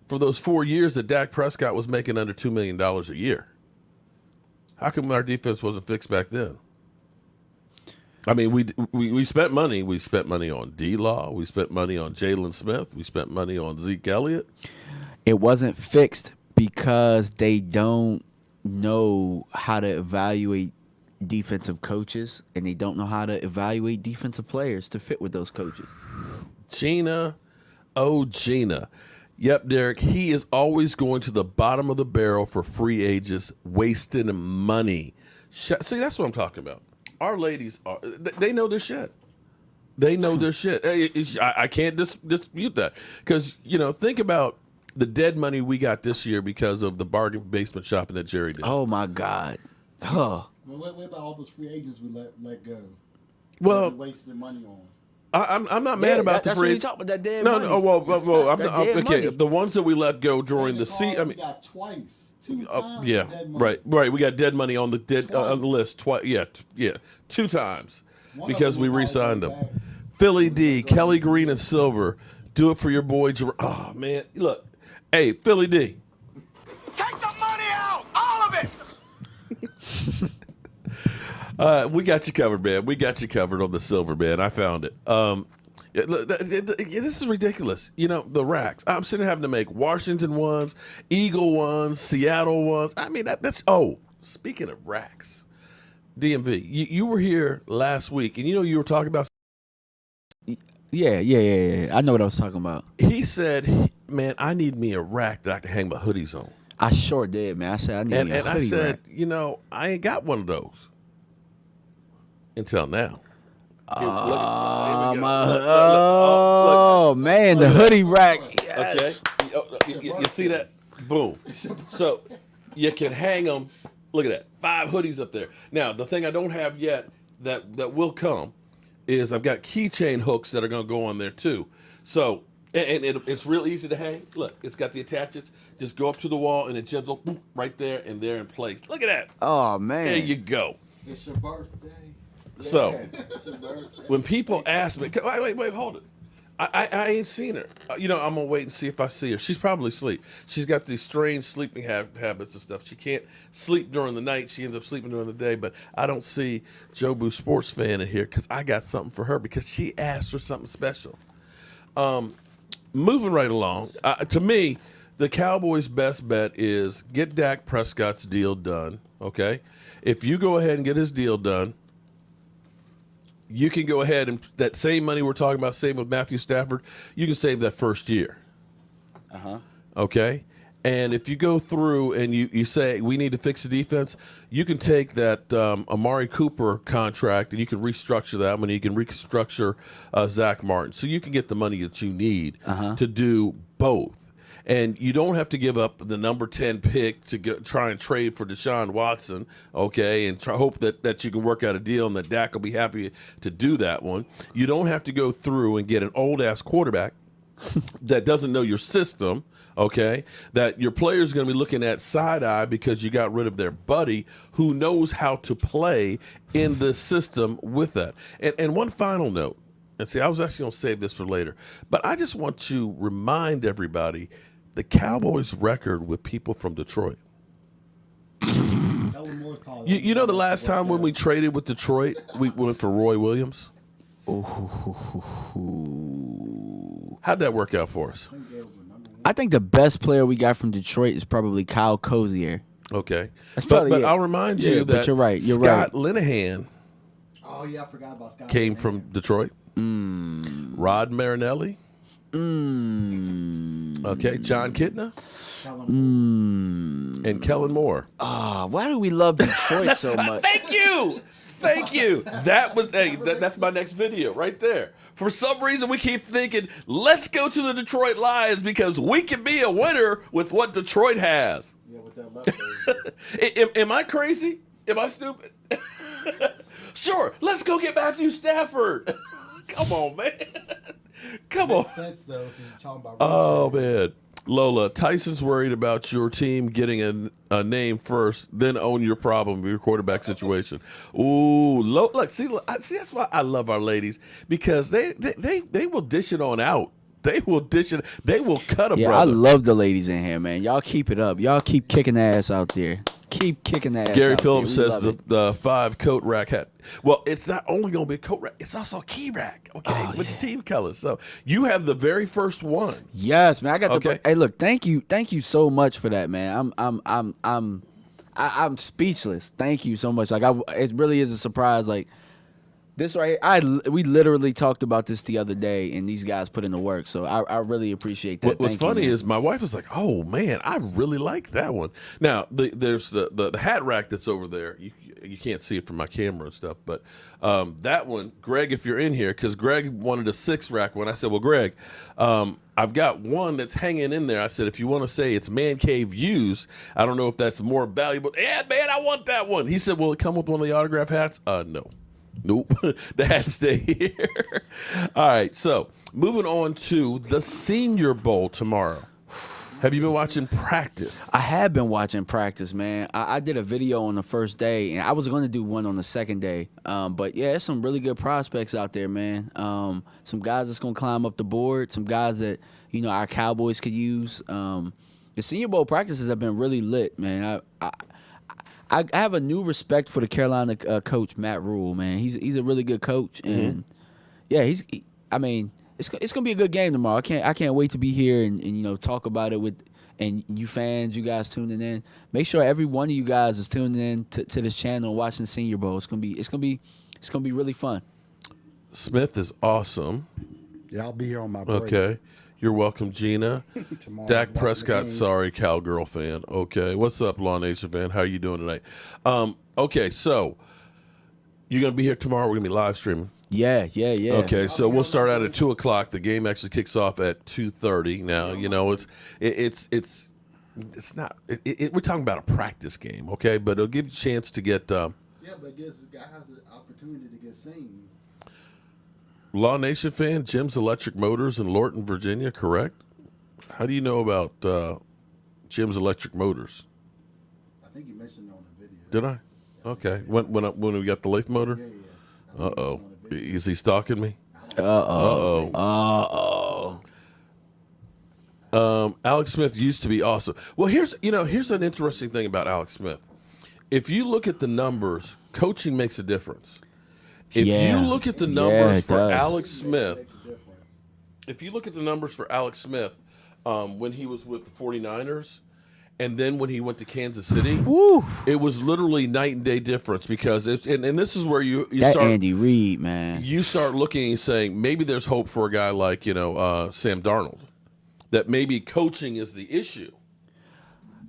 for those 4 years that Dak Prescott was making under $2 million a year. How come our defense wasn't fixed back then? I mean, we spent money. We spent money on D-Law. We spent money on Jalen Smith. We spent money on Zeke Elliott. It wasn't fixed because they don't know how to evaluate defensive coaches, and they don't know how to evaluate defensive players to fit with those coaches. Gina. Yep, Derek, he is always going to the bottom of the barrel for free agents, wasting money. See, that's what I'm talking about. Our ladies they know their shit. They know their shit. I can't dispute that. Because, think about the dead money we got this year because of the bargain basement shopping that Jerry did. Oh, my God. Huh. Well, what about all those free agents we let go? Well, we wasted money on. I'm not mad about the free. That's what you talking about, that dead money. money. Okay. Money. The ones that we let go during the season. We got twice. 2 times Yeah, dead money. right. We got dead money on the on the list twice. Yeah, 2 times because we re-signed them. Philly D, Kelly Green and Silver, do it for your boy. Oh man, look, hey Philly D, Take the money out, all of it. we got you covered, man. We got you covered on the Silver, man. I found it. This is ridiculous. The racks. I'm sitting having to make Washington ones, Eagle ones, Seattle ones. I mean, that's. Oh, speaking of racks, DMV, you were here last week, and you were talking about. Yeah. I know what I was talking about. He said, "Man, I need me a rack that I can hang my hoodies on." I sure did, man. I said I need a hoodie I said, rack. I ain't got one of those until now. Man, the hoodie rack. Yes. Okay. You see that? Boom. So you can hang them. Look at that. 5 hoodies up there. Now, the thing I don't have yet that will come is I've got keychain hooks that are going to go on there too. So And it's real easy to hang. Look, it's got the attachments. Just go up to the wall and it jumps up right there and they're in place. Look at that. Oh, man. There you go. It's your birthday. So, when people ask me, wait, hold it. I ain't seen her. I'm going to wait and see if I see her. She's probably asleep. She's got these strange sleeping habits and stuff. She can't sleep during the night. She ends up sleeping during the day. But I don't see Jobu Sports Fan in here because I got something for her because she asked for something special. Moving right along, to me, the Cowboys' best bet is get Dak Prescott's deal done, okay? If you go ahead and get his deal done, you can go ahead and that same money we're talking about saving with Matthew Stafford, you can save that first year. Okay? And if you go through and you say we need to fix the defense, you can take that Amari Cooper contract and you can restructure that money. You can restructure Zach Martin. So you can get the money that you need to do both. And you don't have to give up the number 10 pick to try and trade for Deshaun Watson, okay, and hope that you can work out a deal and that Dak will be happy to do that one. You don't have to go through and get an old-ass quarterback that doesn't know your system, okay, that your player's going to be looking at side-eye because you got rid of their buddy who knows how to play in the system with that. And one final note, and see, I was actually going to save this for later, but I just want to remind everybody the Cowboys' record with people from Detroit. You know the last time when we traded with Detroit, we went for Roy Williams? How'd that work out for us? I think the best player we got from Detroit is probably Kyle Cozier. Okay. But I'll remind you that you're right. Scott Linehan Oh, yeah, I forgot about Scott. came from Detroit. Rod Marinelli. Okay, John Kitna. And Kellen Moore. Why do we love Detroit so much? Thank you. That was that's my next video right there. For some reason, we keep thinking, let's go to the Detroit Lions because we can be a winner with what Detroit has. Yeah, with that left. Am I crazy? Am I stupid? Sure, let's go get Matthew Stafford. Come on, man. Come on. Makes sense, though, if you're talking about Oh, man. Lola, Tyson's worried about your team getting a name first, then own your problem, your quarterback situation. Ooh, look, see, that's why I love our ladies, because they will dish it on out. They will dish it. They will cut a brother. I love the ladies in here, man. Y'all keep it up. Y'all keep kicking ass out there. Keep kicking ass. Gary out Phillips there. says the 5 coat rack hat. Well, it's not only going to be a coat rack; it's also a key rack. Okay, with the team colors. So you have the very first one. Yes, man. I got the. Hey, look, thank you so much for that, man. I'm speechless. Thank you so much. Like, it really is a surprise. Like, this right here, we literally talked about this the other day, and these guys put in the work. So I really appreciate that. What's funny is my wife was like, "Oh man, I really like that one." Now there's the hat rack that's over there. You can't see it from my camera and stuff, but that one, Greg, if you're in here, because Greg wanted a 6 rack one. I said, "Well, Greg, I've got one that's hanging in there." I said, "If you want to say it's man cave used, I don't know if that's more valuable." Yeah, man, I want that one. He said, "Will it come with one of the autograph hats?" No. Nope. The hats stay here. All right, so moving on to the Senior Bowl tomorrow. Have you been watching practice? I have been watching practice, man. I did a video on the first day, and I was going to do one on the second day. But, yeah, there's some really good prospects out there, man. Some guys that's going to climb up the board, some guys that, our Cowboys could use. The Senior Bowl practices have been really lit, man. I have a new respect for the Carolina coach, Matt Rule, man. He's a really good coach, and yeah, it's gonna be a good game tomorrow. I can't wait to be here and talk about it with you fans, you guys tuning in. Make sure every one of you guys is tuning in to this channel and watching Senior Bowl. It's gonna be really fun. Smith is awesome. Yeah, I'll be here on my break. Okay. You're welcome, Gina. Dak Prescott, sorry, Cowgirl fan. Okay. What's up, Law Nation fan? How you doing tonight? Okay, so you're going to be here tomorrow. We're going to be live streaming. Yeah. Okay, so we'll start out at 2 o'clock. The game actually kicks off at 2:30. Now, it's not. We're talking about a practice game, okay? But it'll give you a chance to get. Yeah, but it gives guys the opportunity to get seen. Law Nation fan, Jim's Electric Motors in Lorton, Virginia, correct? How do you know about Jim's Electric Motors? I think you mentioned it on the video. Did I? Okay. When we got the lathe motor? Yeah. Uh-oh. Is he stalking me? Alex Smith used to be awesome. Well, here's an interesting thing about Alex Smith. If you look at the numbers, coaching makes a difference. If you look at the numbers for Alex Smith, when he was with the 49ers, and then when he went to Kansas City, it was literally night and day difference because and this is where you that start Andy Reid, man. You start looking and saying maybe there's hope for a guy like Sam Darnold, that maybe coaching is the issue.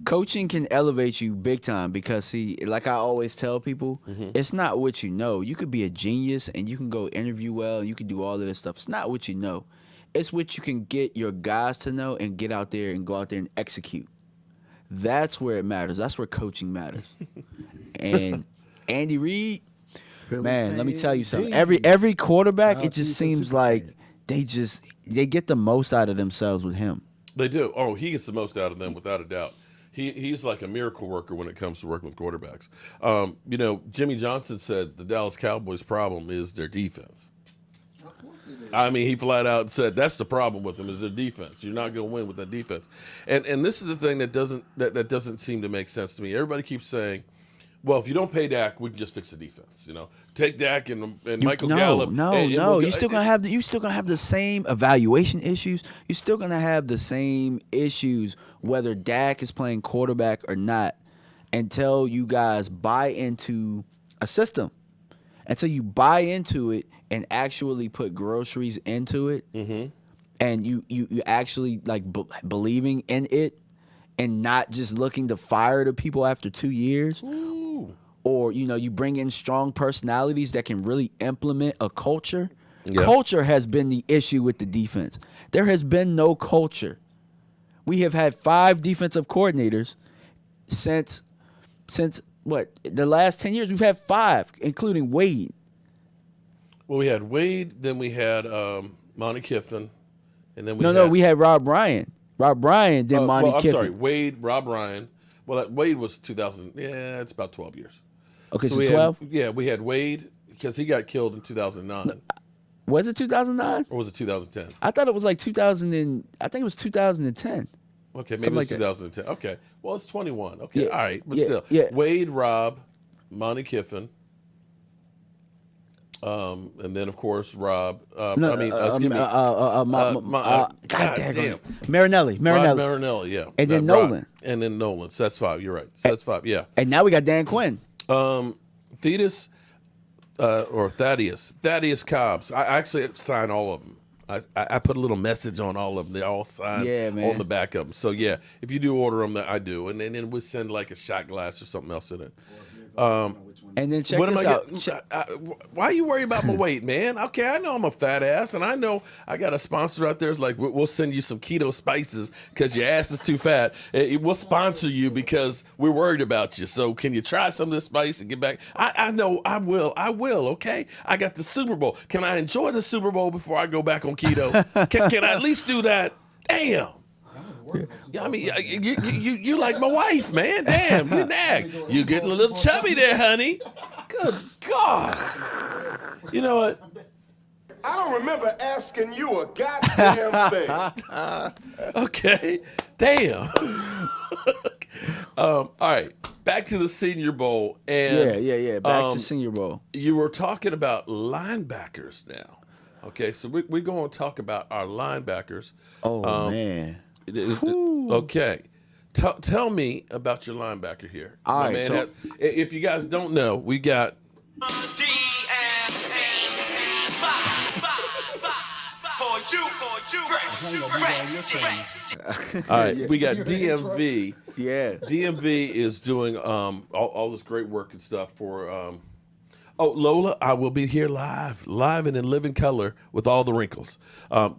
Coaching can elevate you big time because, see, like I always tell people, it's not what you know. You could be a genius and you can go interview well and you can do all of this stuff. It's not what you know. It's what you can get your guys to know and get out there and go out there and execute. That's where it matters. That's where coaching matters. And Andy Reid, man, let me tell you something. Every quarterback, it just seems like they get the most out of themselves with him. They do. Oh, he gets the most out of them without a doubt. He's like a miracle worker when it comes to working with quarterbacks. Jimmy Johnson said the Dallas Cowboys' problem is their defense. Of course it is. I mean, he flat out said that's the problem with them is their defense. You're not going to win with that defense. And this is the thing that doesn't seem to make sense to me. Everybody keeps saying, well, if you don't pay Dak, we can just fix the defense. Take Dak and Michael Gallup. No. You're still gonna have the same evaluation issues. You're still gonna have the same issues whether Dak is playing quarterback or not until you guys buy into a system. Until you buy into it and actually put groceries into it, and you actually like believing in it, and not just looking to fire the people after 2 years. Ooh. Or, you bring in strong personalities that can really implement a culture. Yeah. Culture has been the issue with the defense. There has been no culture. We have had 5 defensive coordinators since what? The last 10 years, we've had 5, including Wade. Well, we had Wade, then we had Monty Kiffin, and then we had Rob Ryan. Rob Ryan, then Monty Kiffin. I'm sorry, Wade, Rob Ryan. Well, Wade was 2000. Yeah, it's about 12 years. Okay, so 12? We had Wade because he got killed in 2009. Was it 2009? Or was it 2010? I thought it was like 2000 I think it was 2010. Okay, maybe like it's 2010. Okay, well, it's 21. Okay, all right, but still. Yeah. Wade, Rob, Monty Kiffin, and then, of course, Rob. Marinelli. Rod Marinelli, yeah. And then Nolan. And then Nolan. So that's 5. You're right. So that's 5, yeah. And now we got Dan Quinn. Thaddeus Cobbs. I actually signed all of them. I put a little message on all of them. They all signed on the back of them. So, yeah, if you do order them, I do. And then we'll send like a shot glass or something else in it. And then check this out. Why are you worried about my weight, man? Okay, I know I'm a fat ass, and I know I got a sponsor out there. It's like, we'll send you some keto spices because your ass is too fat. We'll sponsor you because we're worried about you. So can you try some of this spice and get back? I know I will, okay? I got the Super Bowl. Can I enjoy the Super Bowl before I go back on keto? Can I at least do that? Damn. Yeah, I mean, you like my wife, man. Damn, you nag. You getting a little chubby there, honey. Good God. You know what? I don't remember asking you a goddamn thing. Okay. Damn. All right. Back to the Senior Bowl. And, yeah. Back to Senior Bowl. You were talking about linebackers now. Okay, so we're going to talk about our linebackers. Oh, man. Okay. Tell me about your linebacker here. All right. So, if you guys don't know, we got all right, we got DMV. Yeah. DMV is doing all this great work and stuff for Lola, I will be here live and in living color with all the wrinkles.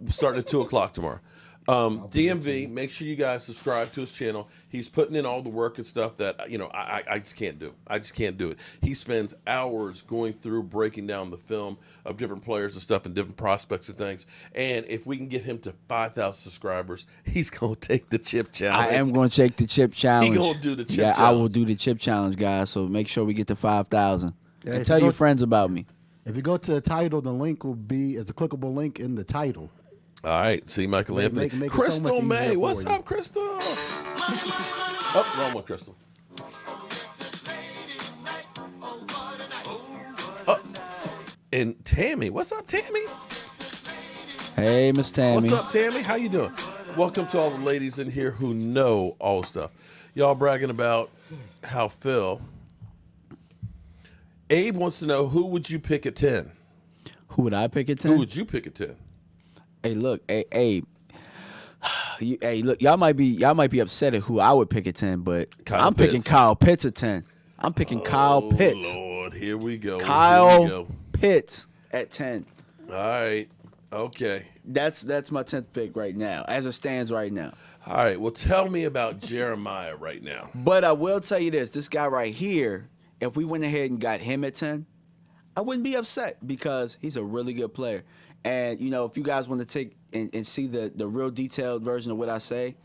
Starting at 2:00 tomorrow. DMV, make sure you guys subscribe to his channel. He's putting in all the work and stuff that I just can't do. I just can't do it. He spends hours going through breaking down the film of different players and stuff and different prospects and things. And if we can get him to 5,000 subscribers, he's gonna take the chip challenge. I am going to take the chip challenge. He gonna do the chip challenge. I will do the chip challenge, guys. So make sure we get to 5,000. Yeah, and tell your friends about me. If you go to the title, the link will be as a clickable link in the title. All right, see Michael Anthony. Make Crystal so May, what's you. up, Crystal? Oh, wrong one, Crystal. Oh. And Tammy, what's up, Tammy? Hey, Miss Tammy. What's up, Tammy? How you doing? Welcome to all the ladies in here who know all the stuff. Y'all bragging about how Phil. Abe wants to know, who would you pick at 10? Who would I pick at 10? Who would you pick at 10? Hey, look, Abe. Hey, look, y'all might be upset at who I would pick at 10, but I'm picking Kyle Pitts at 10. I'm picking Kyle Pitts. Oh, Lord, here we go. Kyle Pitts at 10. All right. Okay. That's my 10th pick right now, as it stands right now. All right. Well, tell me about Jeremiah right now. But I will tell you this guy right here, if we went ahead and got him at 10, I wouldn't be upset because he's a really good player. And, if you guys want to take and see the real detailed version of what I say,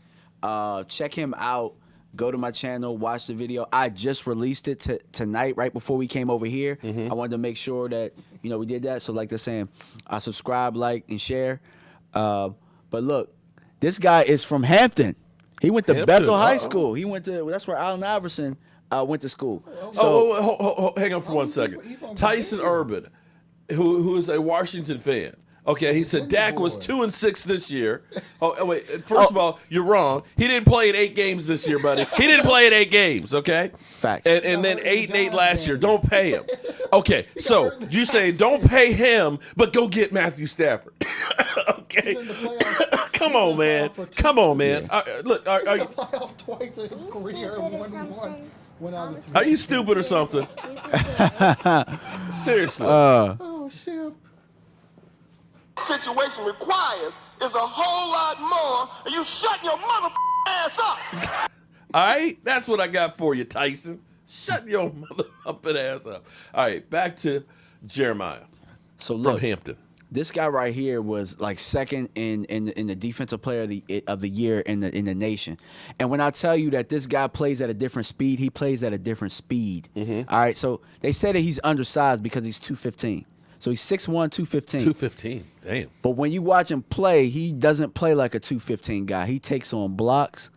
check him out. Go to my channel, watch the video. I just released it tonight, right before we came over here. I wanted to make sure that, we did that. So like they're saying, subscribe, like, and share. But look, this guy is from Hampton. He went to Bethel High School. That's where Allen Iverson went to school. So, hang on for 1 second. Tyson Urban, who is a Washington fan. Okay, he said Dak was 2-6 this year. Oh, wait. First of all, you're wrong. He didn't play in 8 games this year, buddy. He didn't play in 8 games. Okay. Fact. And then 8-8 last year. Don't pay him. Okay. So you say don't pay him, but go get Matthew Stafford. Okay. Come on, man. Come on, man. Look, are you playoff twice in his career and won. Are you stupid or something? Seriously. Oh shit. Situation requires is a whole lot more, and you shut your mother ass up. All right, that's what I got for you, Tyson. Shut your mother ass up. All right, back to Jeremiah. So look, from Hampton. This guy right here was like second in the defensive player of the year in the nation. And when I tell you that this guy plays at a different speed, he plays at a different speed. All right, so they say that he's undersized because he's 215. So he's 6'1", 215. 215, damn. But when you watch him play, he doesn't play like a 215 guy. He takes on blocks.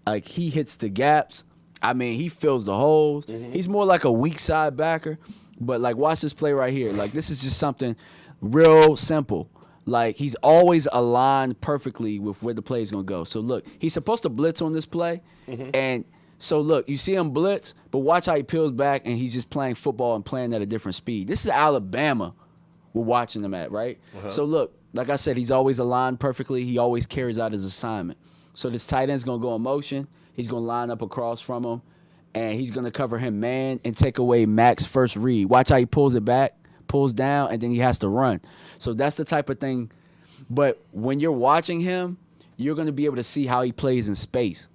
Like, he hits the gaps. I mean, he fills the holes. He's more like a weak side backer. But, like, watch this play right here. Like, this is just something real simple. Like, he's always aligned perfectly with where the play is going to go. So, look, he's supposed to blitz on this play. And so, look, you see him blitz, but watch how he peels back, and he's just playing football and playing at a different speed. This is Alabama we're watching him at, right? So, look, like I said, he's always aligned perfectly. He always carries out his assignment. So this tight end's going to go in motion. He's going to line up across from him, and he's going to cover him man and take away Mac's first read. Watch how he pulls it back, pulls down, and then he has to run. So that's the type of thing. But when you're watching him, you're going to be able to see how he plays in space.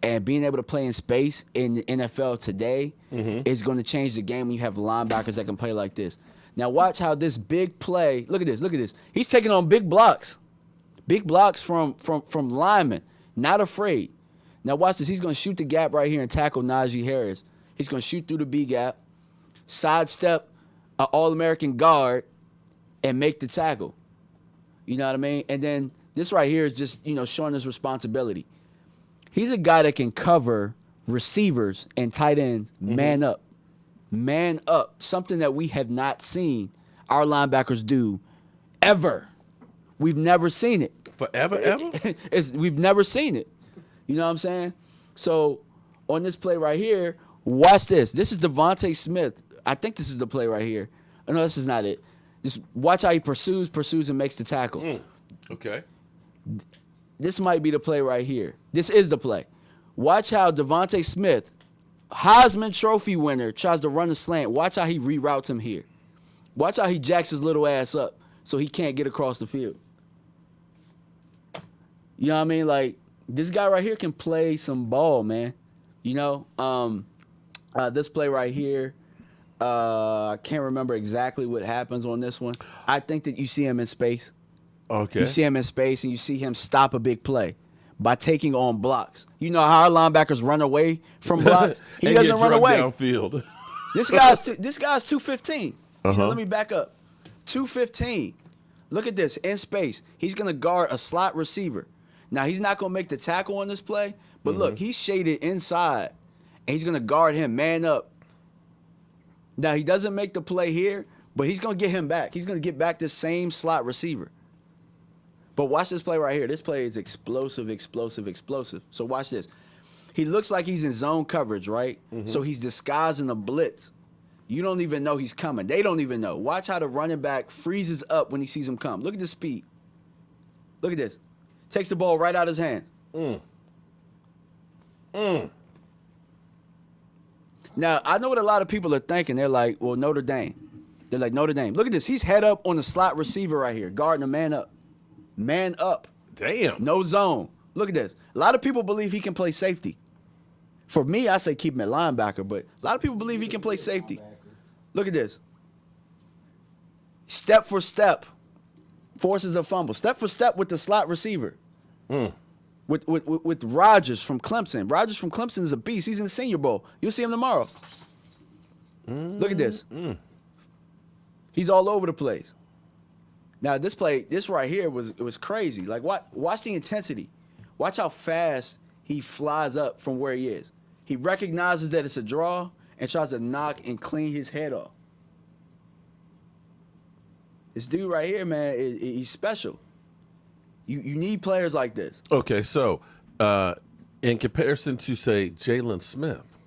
And being able to play in space in the NFL today is going to change the game when you have linebackers that can play like this. Now watch how this big play, look at this. He's taking on big blocks from linemen, not afraid. Now watch this. He's going to shoot the gap right here and tackle Najee Harris. He's going to shoot through the B gap, sidestep an All-American guard, and make the tackle. You know what I mean? And then this right here is just, showing his responsibility. He's a guy that can cover receivers and tight ends man up. Man up. Something that we have not seen our linebackers do ever. We've never seen it. Forever, ever? We've never seen it. You know what I'm saying? So on this play right here, watch this. This is Devontae Smith. I think this is the play right here. Oh, no, this is not it. Just watch how he pursues, and makes the tackle. Okay. This might be the play right here. This is the play. Watch how Devontae Smith, Heisman Trophy winner, tries to run a slant. Watch how he reroutes him here. Watch how he jacks his little ass up so he can't get across the field. You know what I mean? Like, this guy right here can play some ball, man. You know? This play right here, I can't remember exactly what happens on this one. I think that you see him in space. Okay. You see him in space, and you see him stop a big play by taking on blocks. You know how our linebackers run away from blocks? He doesn't run away. Downfield. This guy's 215. Uh-huh. You know, let me back up. 215. Look at this, in space. He's going to guard a slot receiver. Now, he's not going to make the tackle on this play, but look, he's shaded inside, and he's going to guard him man up. Now, he doesn't make the play here, but he's going to get him back. He's going to get back the same slot receiver. But watch this play right here. This play is explosive, explosive, explosive. So watch this. He looks like he's in zone coverage, right? So he's disguising a blitz. You don't even know he's coming. They don't even know. Watch how the running back freezes up when he sees him come. Look at the speed. Look at this. Takes the ball right out of his hand. Now, I know what a lot of people are thinking. They're like, well, Notre Dame. They're like, Notre Dame. Look at this. He's head up on the slot receiver right here, guarding a man up. Man up. Damn. No zone. Look at this. A lot of people believe he can play safety. For me, I say keep him at linebacker, but a lot of people believe he can play safety. Look at this. Step for step. Forces a fumble. Step for step with the slot receiver. With Rodgers from Clemson. Rodgers from Clemson is a beast. He's in the Senior Bowl. You'll see him tomorrow. Look at this. He's all over the place. Now, this play, this right here was crazy. Like, watch the intensity. Watch how fast he flies up from where he is. He recognizes that it's a draw and tries to knock and clean his head off. This dude right here, man, he's special. You need players like this. Okay, so in comparison to, say, Jalen Smith.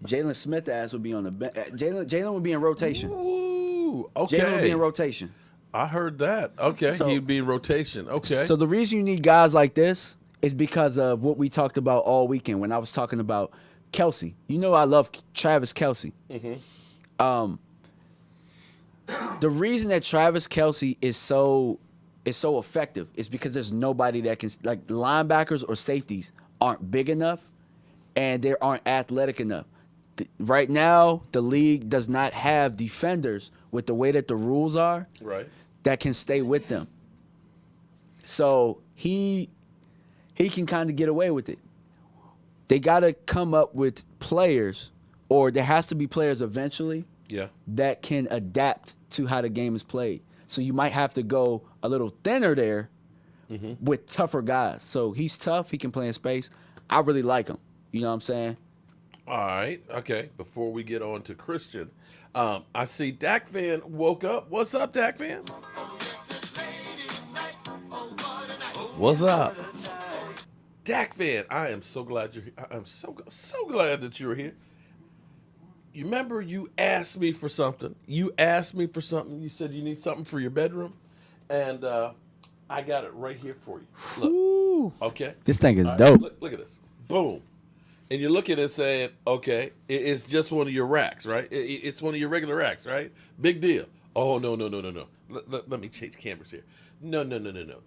Jalen Smith ass would be on the bench. Jalen would be in rotation. Ooh, okay. Jalen would be in rotation. I heard that. Okay, So- he'd be in rotation. Okay. So the reason you need guys like this is because of what we talked about all weekend when I was talking about Kelsey. You know I love Travis Kelsey. The reason that Travis Kelsey is so effective is because there's nobody that can, like, linebackers or safeties aren't big enough and they aren't athletic enough. Right now, the league does not have defenders with the way that the rules are that can stay with them. So he can kind of get away with it. They got to come up with players, or there has to be players eventually that can adapt to how the game is played. So you might have to go a little thinner there with tougher guys. So he's tough. He can play in space. I really like him. You know what I'm saying? All right. Okay. Before we get on to Christian, I see Dak fan woke up. What's up, Dak fan? What's up? Dak fan, I am so glad you're here. I'm so glad that you're here. You remember you asked me for something. You said you need something for your bedroom. And I got it right here for you. Look. Ooh. Okay. This thing is All right, dope. Look at this. Boom. And you look at it saying, okay, it's just one of your racks, right? It's one of your regular racks, right? Big deal. Oh, no. Let me change cameras here. No.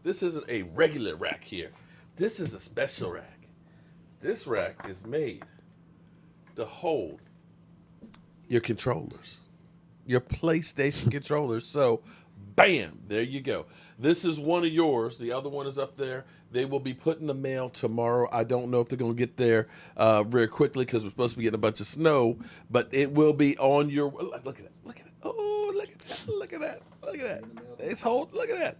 This isn't a regular rack here. This is a special rack. This rack is made to hold your controllers, your PlayStation controllers. So, bam, there you go. This is one of yours. The other one is up there. They will be put in the mail tomorrow. I don't know if they're going to get there very quickly because we're supposed to be getting a bunch of snow, but it will be on your. Look at it. Oh, look at that. It's hold. Look at that.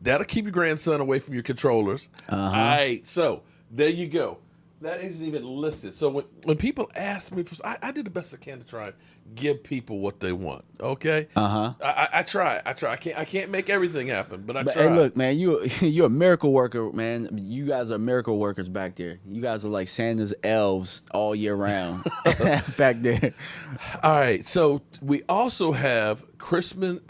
That'll keep your grandson away from your controllers. All right. So there you go. That isn't even listed. So when people ask me for, I did the best I can to try and give people what they want. Okay. I try. I can't make everything happen, but I try. Hey, look, man, you're a miracle worker, man. You guys are miracle workers back there. You guys are like Santa's elves all year round back there. All right. So we also have Christian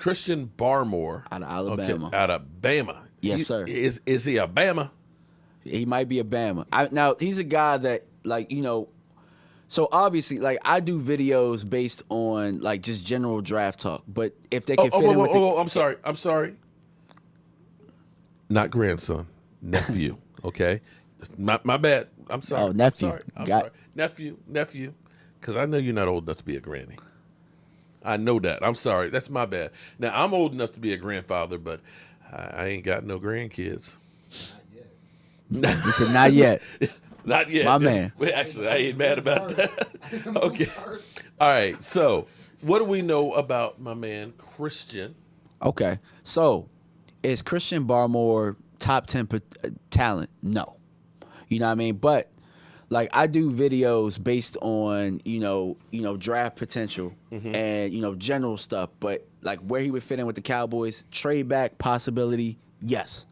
Barmore Out of Alabama. Okay, out of Bama. Yes, sir. Is he a Bama? He might be a Bama. Now, he's a guy that, like, you know, so obviously, like, I do videos based on, like, just general draft talk. But if they can fit in with I'm sorry. Not grandson. nephew. Okay, my bad. I'm sorry. Oh, nephew. I'm sorry. Nephew. Because I know you're not old enough to be a granny. I know that. I'm sorry. That's my bad. Now I'm old enough to be a grandfather, but I ain't got no grandkids. You said not yet. Not yet. My man. Well, actually, I ain't mad about that. Okay. All right. So, what do we know about my man Christian? Okay. So, is Christian Barmore top 10 talent? No. You know what I mean? But like I do videos based on, draft potential and, general stuff, but like where he would fit in with the Cowboys, trade back possibility, yes.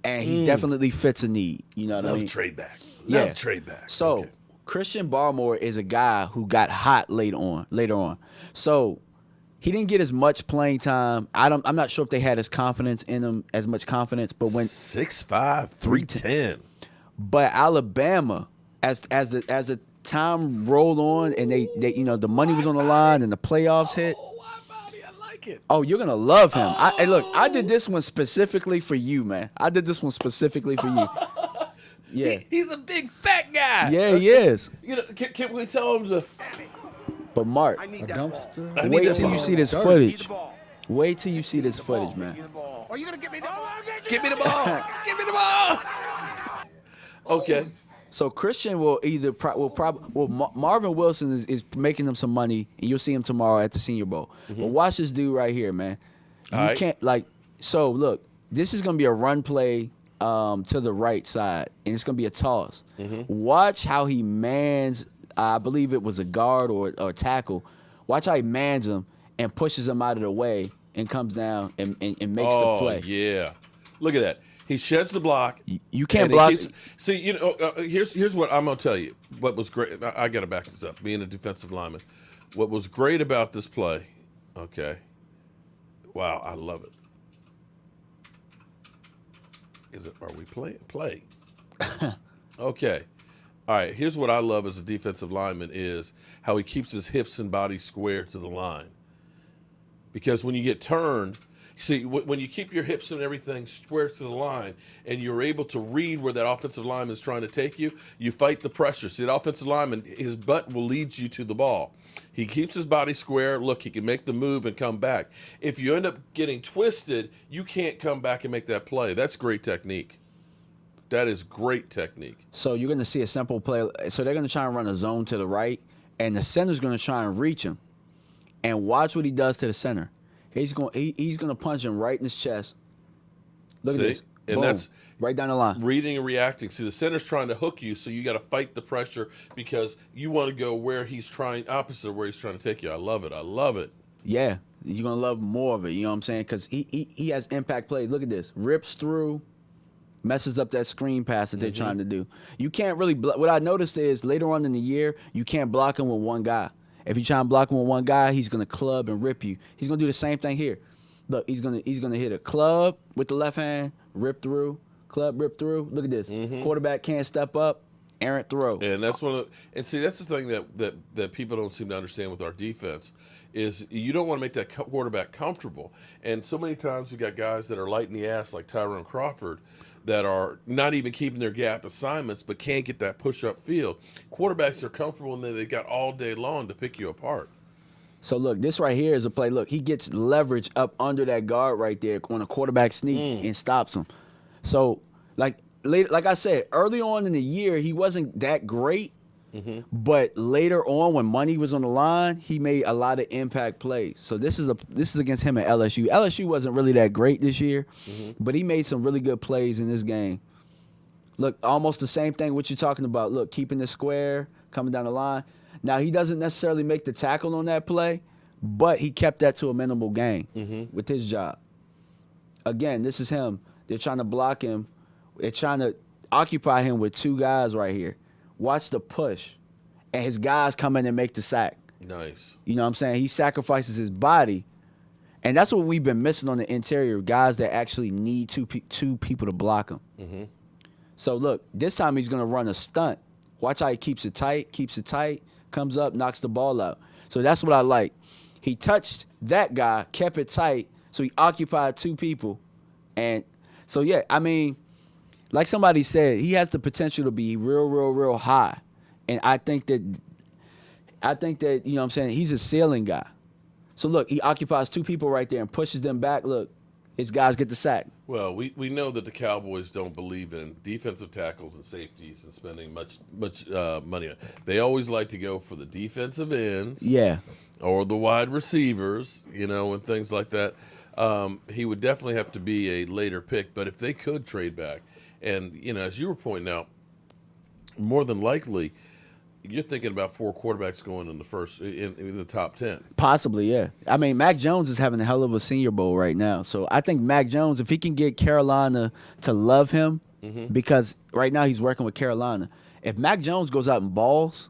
And he definitely fits a need. You know what I mean? Trade back. Yeah. Trade back. So okay. Christian Barmore is a guy who got hot later on. So he didn't get as much playing time. I'm not sure if they had his confidence in him, as much confidence, but when 6'5", 310. But Alabama, as the time rolled on and they the money was on the line and the playoffs hit. Oh, you're gonna love him. Hey, look, I did this one specifically for you, man. Yeah, he's a big fat guy. Yeah, he is. Can we tell him to? But Mark, A dumpster. wait till you see this footage. Wait till you see this footage, man. Are you gonna give me the ball? Give me the ball. Give me the ball. Okay. So Christian will Marvin Wilson is making them some money, and you'll see him tomorrow at the Senior Bowl. But watch this dude right here, man. You can't So look, this is gonna be a run play to the right side, and it's gonna be a toss. Watch how he mans. I believe it was a guard or a tackle. Watch how he mans him and pushes him out of the way and comes down and makes the play. Yeah, look at that. He sheds the block. You can't block. See, here's what I'm gonna tell you. What was great? I gotta back this up. Being a defensive lineman, what was great about this play? Okay. Wow, I love it. Are we playing? Play. Okay. All right. Here's what I love as a defensive lineman is how he keeps his hips and body square to the line. Because when you get turned. See, when you keep your hips and everything square to the line and you're able to read where that offensive lineman is trying to take you, you fight the pressure. See, that offensive lineman, his butt will lead you to the ball. He keeps his body square. Look, he can make the move and come back. If you end up getting twisted, you can't come back and make that play. That's great technique. That is great technique. So you're going to see a simple play. So they're going to try and run a zone to the right, and the center's going to try and reach him. And watch what he does to the center. He's going to punch him right in his chest. Look at this. And boom, that's right down the line. Reading and reacting. See, the center's trying to hook you, so you got to fight the pressure because you want to go where he's trying, opposite of where he's trying to take you. I love it. I love it. Yeah, you're going to love more of it. You know what I'm saying? Because he has impact plays. Look at this. Rips through, messes up that screen pass that they're trying to do. You can't really what I noticed is later on in the year, you can't block him with one guy. If you try and block him with one guy, he's gonna club and rip you. He's gonna do the same thing here. Look, he's gonna hit a club with the left hand, rip through, club, rip through. Look at this. Quarterback can't step up, errant throw. And that's that's the thing that people don't seem to understand with our defense is you don't want to make that quarterback comfortable. And so many times we got guys that are light in the ass like Tyrone Crawford that are not even keeping their gap assignments but can't get that push-up field. Quarterbacks are comfortable and they got all day long to pick you apart. So, look, this right here is a play. Look, he gets leverage up under that guard right there on a quarterback sneak and stops him. So, like I said, early on in the year, he wasn't that great. But later on, when money was on the line, he made a lot of impact plays. So this is against him at LSU. LSU wasn't really that great this year, but he made some really good plays in this game. Look, almost the same thing what you're talking about. Look, keeping the square, coming down the line. Now, he doesn't necessarily make the tackle on that play, but he kept that to a minimal gain with his job. Again, this is him. They're trying to block him. They're trying to occupy him with two guys right here. Watch the push, and his guys come in and make the sack. Nice. You know what I'm saying? He sacrifices his body, and that's what we've been missing on the interior, guys that actually need two people to block him. So, look, this time he's going to run a stunt. Watch how he keeps it tight, comes up, knocks the ball out. So that's what I like. He touched that guy, kept it tight, so he occupied two people. And so, yeah, I mean, like somebody said, he has the potential to be real, real, real high. And I think that, you know what I'm saying, he's a ceiling guy. So, look, he occupies two people right there and pushes them back. Look, his guys get the sack. Well, we know that the Cowboys don't believe in defensive tackles and safeties and spending much money on it. They always like to go for the defensive ends. Yeah. Or the wide receivers, and things like that. He would definitely have to be a later pick. But if they could trade back, and, as you were pointing out, more than likely, you're thinking about 4 quarterbacks going in the first in the top 10. Possibly, yeah. I mean, Mac Jones is having a hell of a Senior Bowl right now. So I think Mac Jones, if he can get Carolina to love him, because right now he's working with Carolina. If Mac Jones goes out and balls,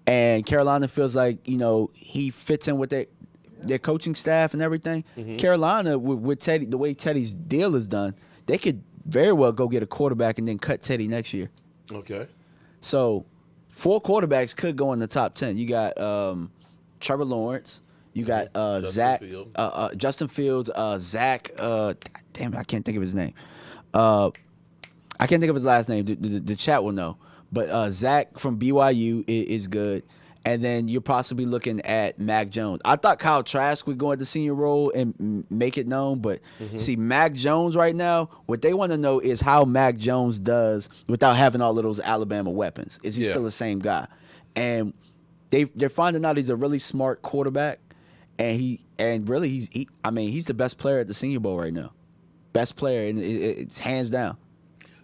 and Carolina feels like, he fits in with their coaching staff and everything, Carolina, with Teddy, the way Teddy's deal is done, they could very well go get a quarterback and then cut Teddy next year. Okay. So 4 quarterbacks could go in the top 10. You got Trevor Lawrence. You got Justin Fields, Zach. Damn it, I can't think of his name. I can't think of his last name. The chat will know. But Zach from BYU is good. And then you're possibly looking at Mac Jones. I thought Kyle Trask would go at the senior role and make it known. But see, Mac Jones right now, what they want to know is how Mac Jones does without having all of those Alabama weapons. Is he still the same guy? And they're finding out he's a really smart quarterback. And he's the best player at the Senior Bowl right now. Best player, and it's hands down.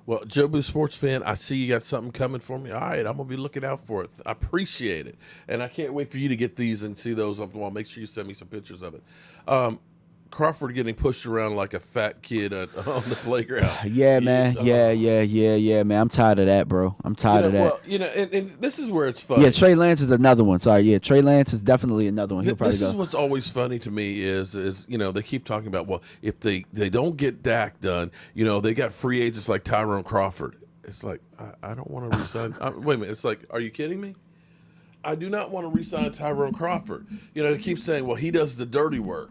Well, Jobu Sports fan, I see you got something coming for me. All right, I'm going to be looking out for it. I appreciate it. And I can't wait for you to get these and see those up the wall. Make sure you send me some pictures of it. Crawford getting pushed around like a fat kid on the playground. Yeah, man. Yeah, man. I'm tired of that, bro. I'm tired of that. Well, and this is where it's funny. Yeah, Trey Lance is another one. Sorry, yeah, Trey Lance is definitely another one. He'll probably go. This is what's always funny to me is they keep talking about, well, if they don't get Dak done, they got free agents like Tyrone Crawford. It's like, I don't want to resign. Wait a minute. It's like, are you kidding me? I do not want to resign Tyrone Crawford. They keep saying, well, he does the dirty work.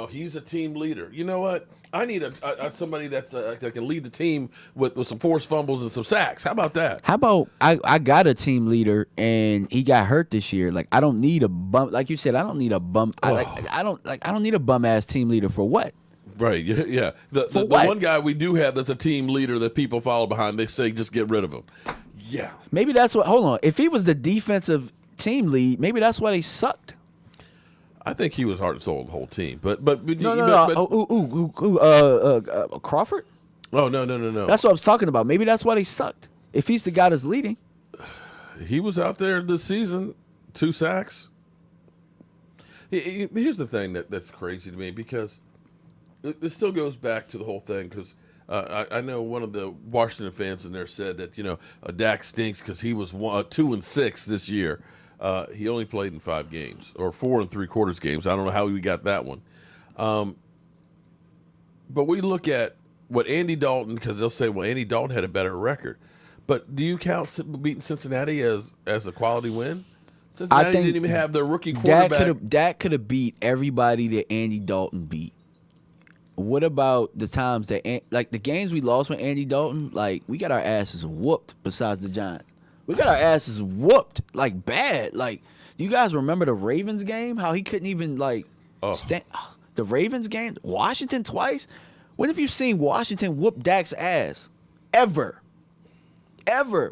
He's a team leader. You know what? I need somebody that can lead the team with some forced fumbles and some sacks. How about that? How about I got a team leader and he got hurt this year. Like, I don't need a bum. Like you said, I don't need a bum. I don't need a bum ass team leader for what? Right. Yeah. The one guy we do have that's a team leader that people follow behind. They say just get rid of him. Yeah. Maybe that's what. Hold on. If he was the defensive team lead, maybe that's why they sucked. I think he was heart and soul of the whole team, but Crawford? Oh no. That's what I was talking about. Maybe that's why they sucked. If he's the guy that's leading, he was out there this season, 2 sacks. Here's the thing that's crazy to me because it still goes back to the whole thing because I know one of the Washington fans in there said that Dak stinks because he was 2-6 this year. He only played in 5 games or 4 3/4 games. I don't know how we got that one. But we look at what Andy Dalton, because they'll say, well, Andy Dalton had a better record. But do you count beating Cincinnati as a quality win? Cincinnati didn't even have their rookie quarterback. Dak could have beat everybody that Andy Dalton beat. What about the times that, the games we lost with Andy Dalton, we got our asses whooped besides the Giants. We got our asses whooped, bad. Do you guys remember the Ravens game? How he couldn't even, stand. The Ravens game? Washington twice? When have you seen Washington whoop Dak's ass? Ever.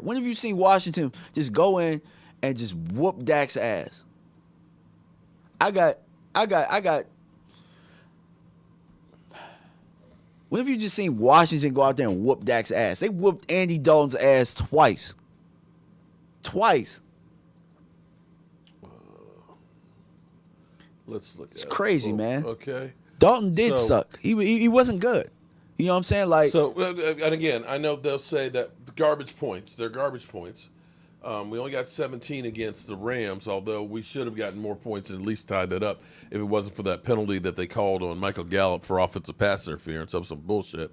When have you seen Washington just go in and just whoop Dak's ass? I got. When have you just seen Washington go out there and whoop Dak's ass? They whooped Andy Dalton's ass twice. Let's look at it. It's crazy, man. Okay. Dalton did suck. He wasn't good. You know what I'm saying? And again, I know they'll say that garbage points. They're garbage points. We only got 17 against the Rams, although we should have gotten more points and at least tied that up if it wasn't for that penalty that they called on Michael Gallup for offensive pass interference. That was some bullshit.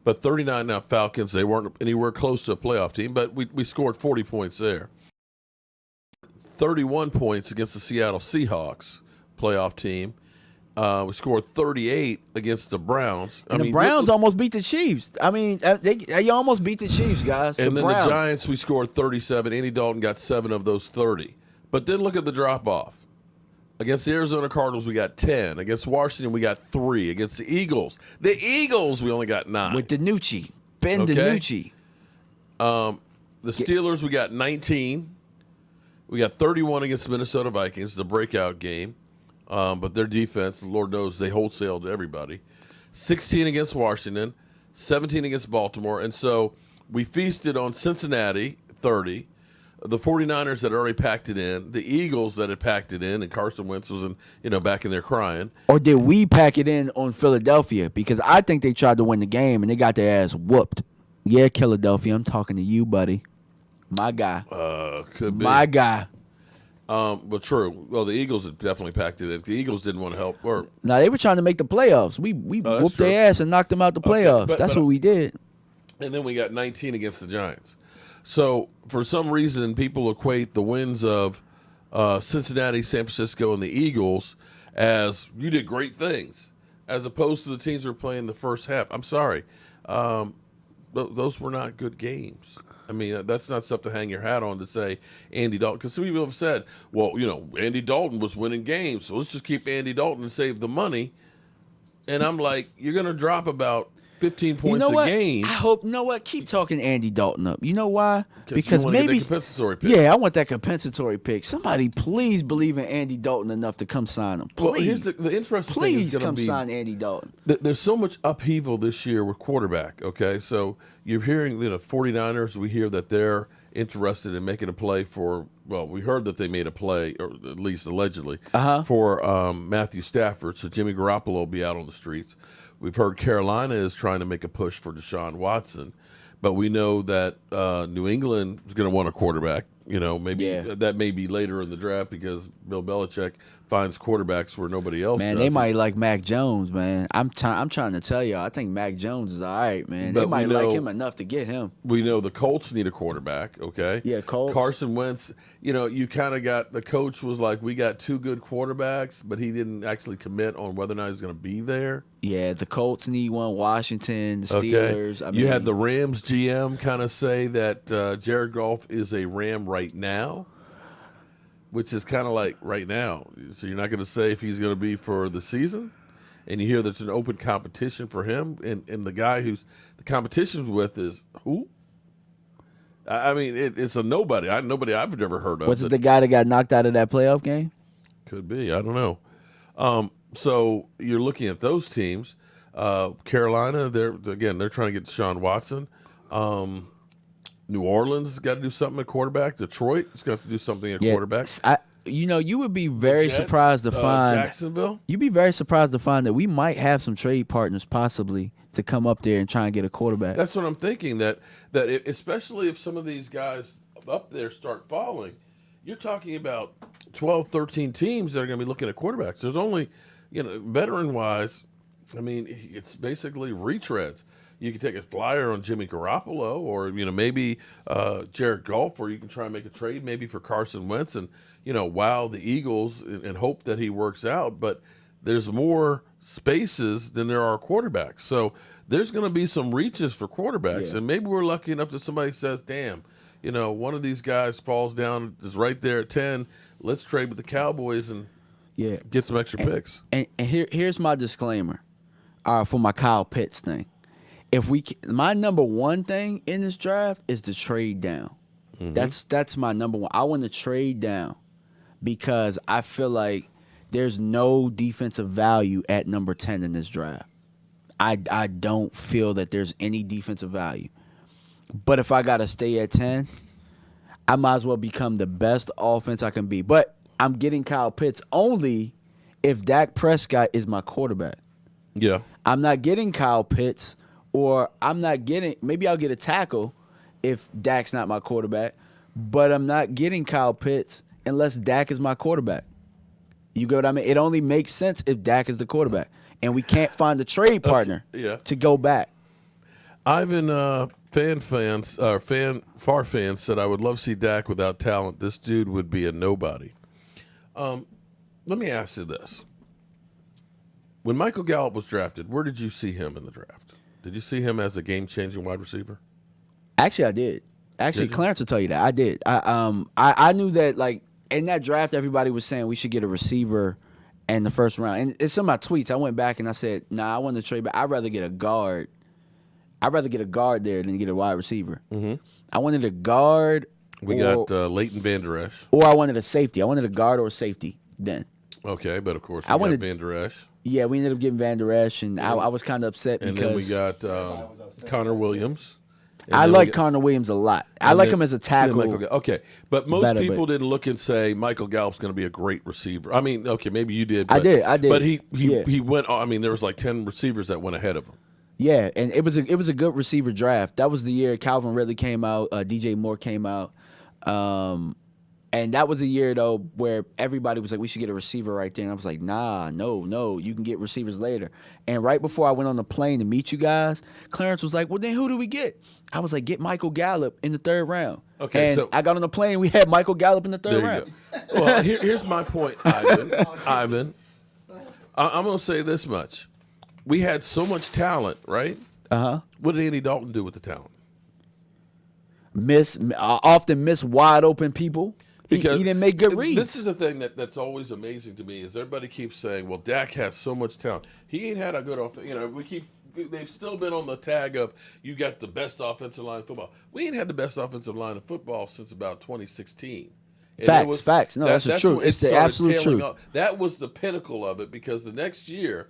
But 39 now Falcons, they weren't anywhere close to a playoff team, but we scored 40 points there. 31 points against the Seattle Seahawks, playoff team. We scored 38 against the Browns. And the Browns almost beat the Chiefs. I mean, they almost beat the Chiefs, guys. And then Browns. the Giants, we scored 37. Andy Dalton got 7 of those 30. But then look at the drop-off. Against the Arizona Cardinals, we got 10. Against Washington, we got 3. Against the Eagles, we only got 9. With DiNucci. Ben DiNucci. The Steelers, we got 19. We got 31 against the Minnesota Vikings, the breakout game. But their defense, Lord knows, they wholesaled everybody. 16 against Washington, 17 against Baltimore. And so we feasted on Cincinnati, 30. The 49ers that already packed it in. The Eagles that had packed it in. And Carson Wentz was back in there crying. Or did we pack it in on Philadelphia? Because I think they tried to win the game, and they got their ass whooped. Yeah, Philadelphia, I'm talking to you, buddy. My guy. Could be. My guy. But true. Well, the Eagles had definitely packed it in. The Eagles didn't want to help. No, they were trying to make the playoffs. We whooped their ass and knocked them out the playoffs. Okay, that's what we did. And then we got 19 against the Giants. So for some reason, people equate the wins of Cincinnati, San Francisco, and the Eagles as you did great things, as opposed to the teams that were playing the first half. I'm sorry. Those were not good games. I mean, that's not stuff to hang your hat on to say Andy Dalton. Because some people have said, well, Andy Dalton was winning games, so let's just keep Andy Dalton and save the money. And I'm like, you're going to drop about 15 points a game. I hope. You know what? Keep talking Andy Dalton up. You know why? Because you maybe get that compensatory pick. Yeah, I want that compensatory pick. Somebody please believe in Andy Dalton enough to come sign him. Please. Well, here's the interesting thing is come sign Andy Dalton. There's so much upheaval this year with quarterback. Okay, so you're hearing 49ers. We hear that they're interested in making a play for. Well, we heard that they made a play, or at least allegedly, for Matthew Stafford. So Jimmy Garoppolo will be out on the streets. We've heard Carolina is trying to make a push for Deshaun Watson, but we know that New England is going to want a quarterback. That may be later in the draft because Bill Belichick finds quarterbacks where nobody else does. Man, they might like Mac Jones, man. I'm trying to tell y'all, I think Mac Jones is all right, man. But they might like him enough to get him. We know the Colts need a quarterback, okay? Yeah, Colts. Carson Wentz, you kind of got, the coach was like, we got 2 good quarterbacks, but he didn't actually commit on whether or not he's going to be there. Yeah, the Colts need one, Washington, the Steelers. Okay. You had the Rams GM kind of say that Jared Goff is a Ram right now, which is kind of like right now. So you're not going to say if he's going to be for the season? And you hear there's an open competition for him, and the guy who's the competition with is who? I mean, it's a nobody. Nobody I've never heard of. Was it the guy that got knocked out of that playoff game? Could be. I don't know. So you're looking at those teams. Carolina, they're trying to get Deshaun Watson. New Orleans has got to do something at quarterback. Detroit has got to do something at quarterback. You would be very surprised to find Jacksonville. You'd be very surprised to find that we might have some trade partners possibly to come up there and try and get a quarterback. That's what I'm thinking. That especially if some of these guys up there start falling, you're talking about 12, 13 teams that are going to be looking at quarterbacks. There's only, veteran-wise, I mean, it's basically retreads. You can take a flyer on Jimmy Garoppolo or, maybe Jared Goff, or you can try and make a trade maybe for Carson Wentz and, wow the Eagles and hope that he works out. But there's more spaces than there are quarterbacks. So there's going to be some reaches for quarterbacks. Yeah. And maybe we're lucky enough that somebody says, damn, one of these guys falls down, is right there at 10. Let's trade with the Cowboys and get some extra picks. And here's my disclaimer for my Kyle Pitts thing. My number one thing in this draft is to trade down. Mm-hmm. That's my number one. I want to trade down because I feel like there's no defensive value at number 10 in this draft. I don't feel that there's any defensive value. But if I got to stay at 10, I might as well become the best offense I can be. But I'm getting Kyle Pitts only if Dak Prescott is my quarterback. Yeah. I'm not getting Kyle Pitts, or maybe I'll get a tackle if Dak's not my quarterback, but I'm not getting Kyle Pitts unless Dak is my quarterback. You get what I mean? It only makes sense if Dak is the quarterback. And we can't find a trade partner to go back. Ivan, Far fans said, I would love to see Dak without talent. This dude would be a nobody. Let me ask you this. When Michael Gallup was drafted, where did you see him in the draft? Did you see him as a game-changing wide receiver? Actually, I did. Actually, Clarence will tell you that. I did. I knew that, like, in that draft, everybody was saying we should get a receiver in the first round. And it's some of my tweets. I went back and I said, nah, I want to trade back. I'd rather get a guard. I'd rather get a guard there than get a wide receiver. Mm-hmm. I wanted a guard. We got Leighton Vander Esch. Or I wanted a safety. I wanted a guard or a safety then. Okay, but of course we got Vander Esch. Yeah, we ended up getting Vander Esch, and I was kind of upset and because. And then we got Connor Williams. I like Connor Williams a lot. I like him as a tackle. Okay, but most people didn't look and say Michael Gallup's going to be a great receiver. I mean, okay, maybe you did. But, I did. But he went. I mean, there was like 10 receivers that went ahead of him. Yeah, and it was a good receiver draft. That was the year Calvin Ridley came out, DJ Moore came out, and that was a year though where everybody was like, we should get a receiver right there. And I was like, nah, no, you can get receivers later. And right before I went on the plane to meet you guys, Clarence was like, well, then who do we get? I was like, get Michael Gallup in the 3rd round. Okay, and so I got on the plane. We had Michael Gallup in the 3rd round. Go. Well, here's my point, Ivan. I'm going to say this much: we had so much talent, right? What did Andy Dalton do with the talent? Often miss wide open people. He didn't make good reads. This is the thing that's always amazing to me is everybody keeps saying, well, Dak has so much talent. He ain't had a good offense. You know, they've still been on the tag of you got the best offensive line in football. We ain't had the best offensive line in football since about 2016. And facts. No, that's the truth. It's the absolute truth. That was the pinnacle of it because the next year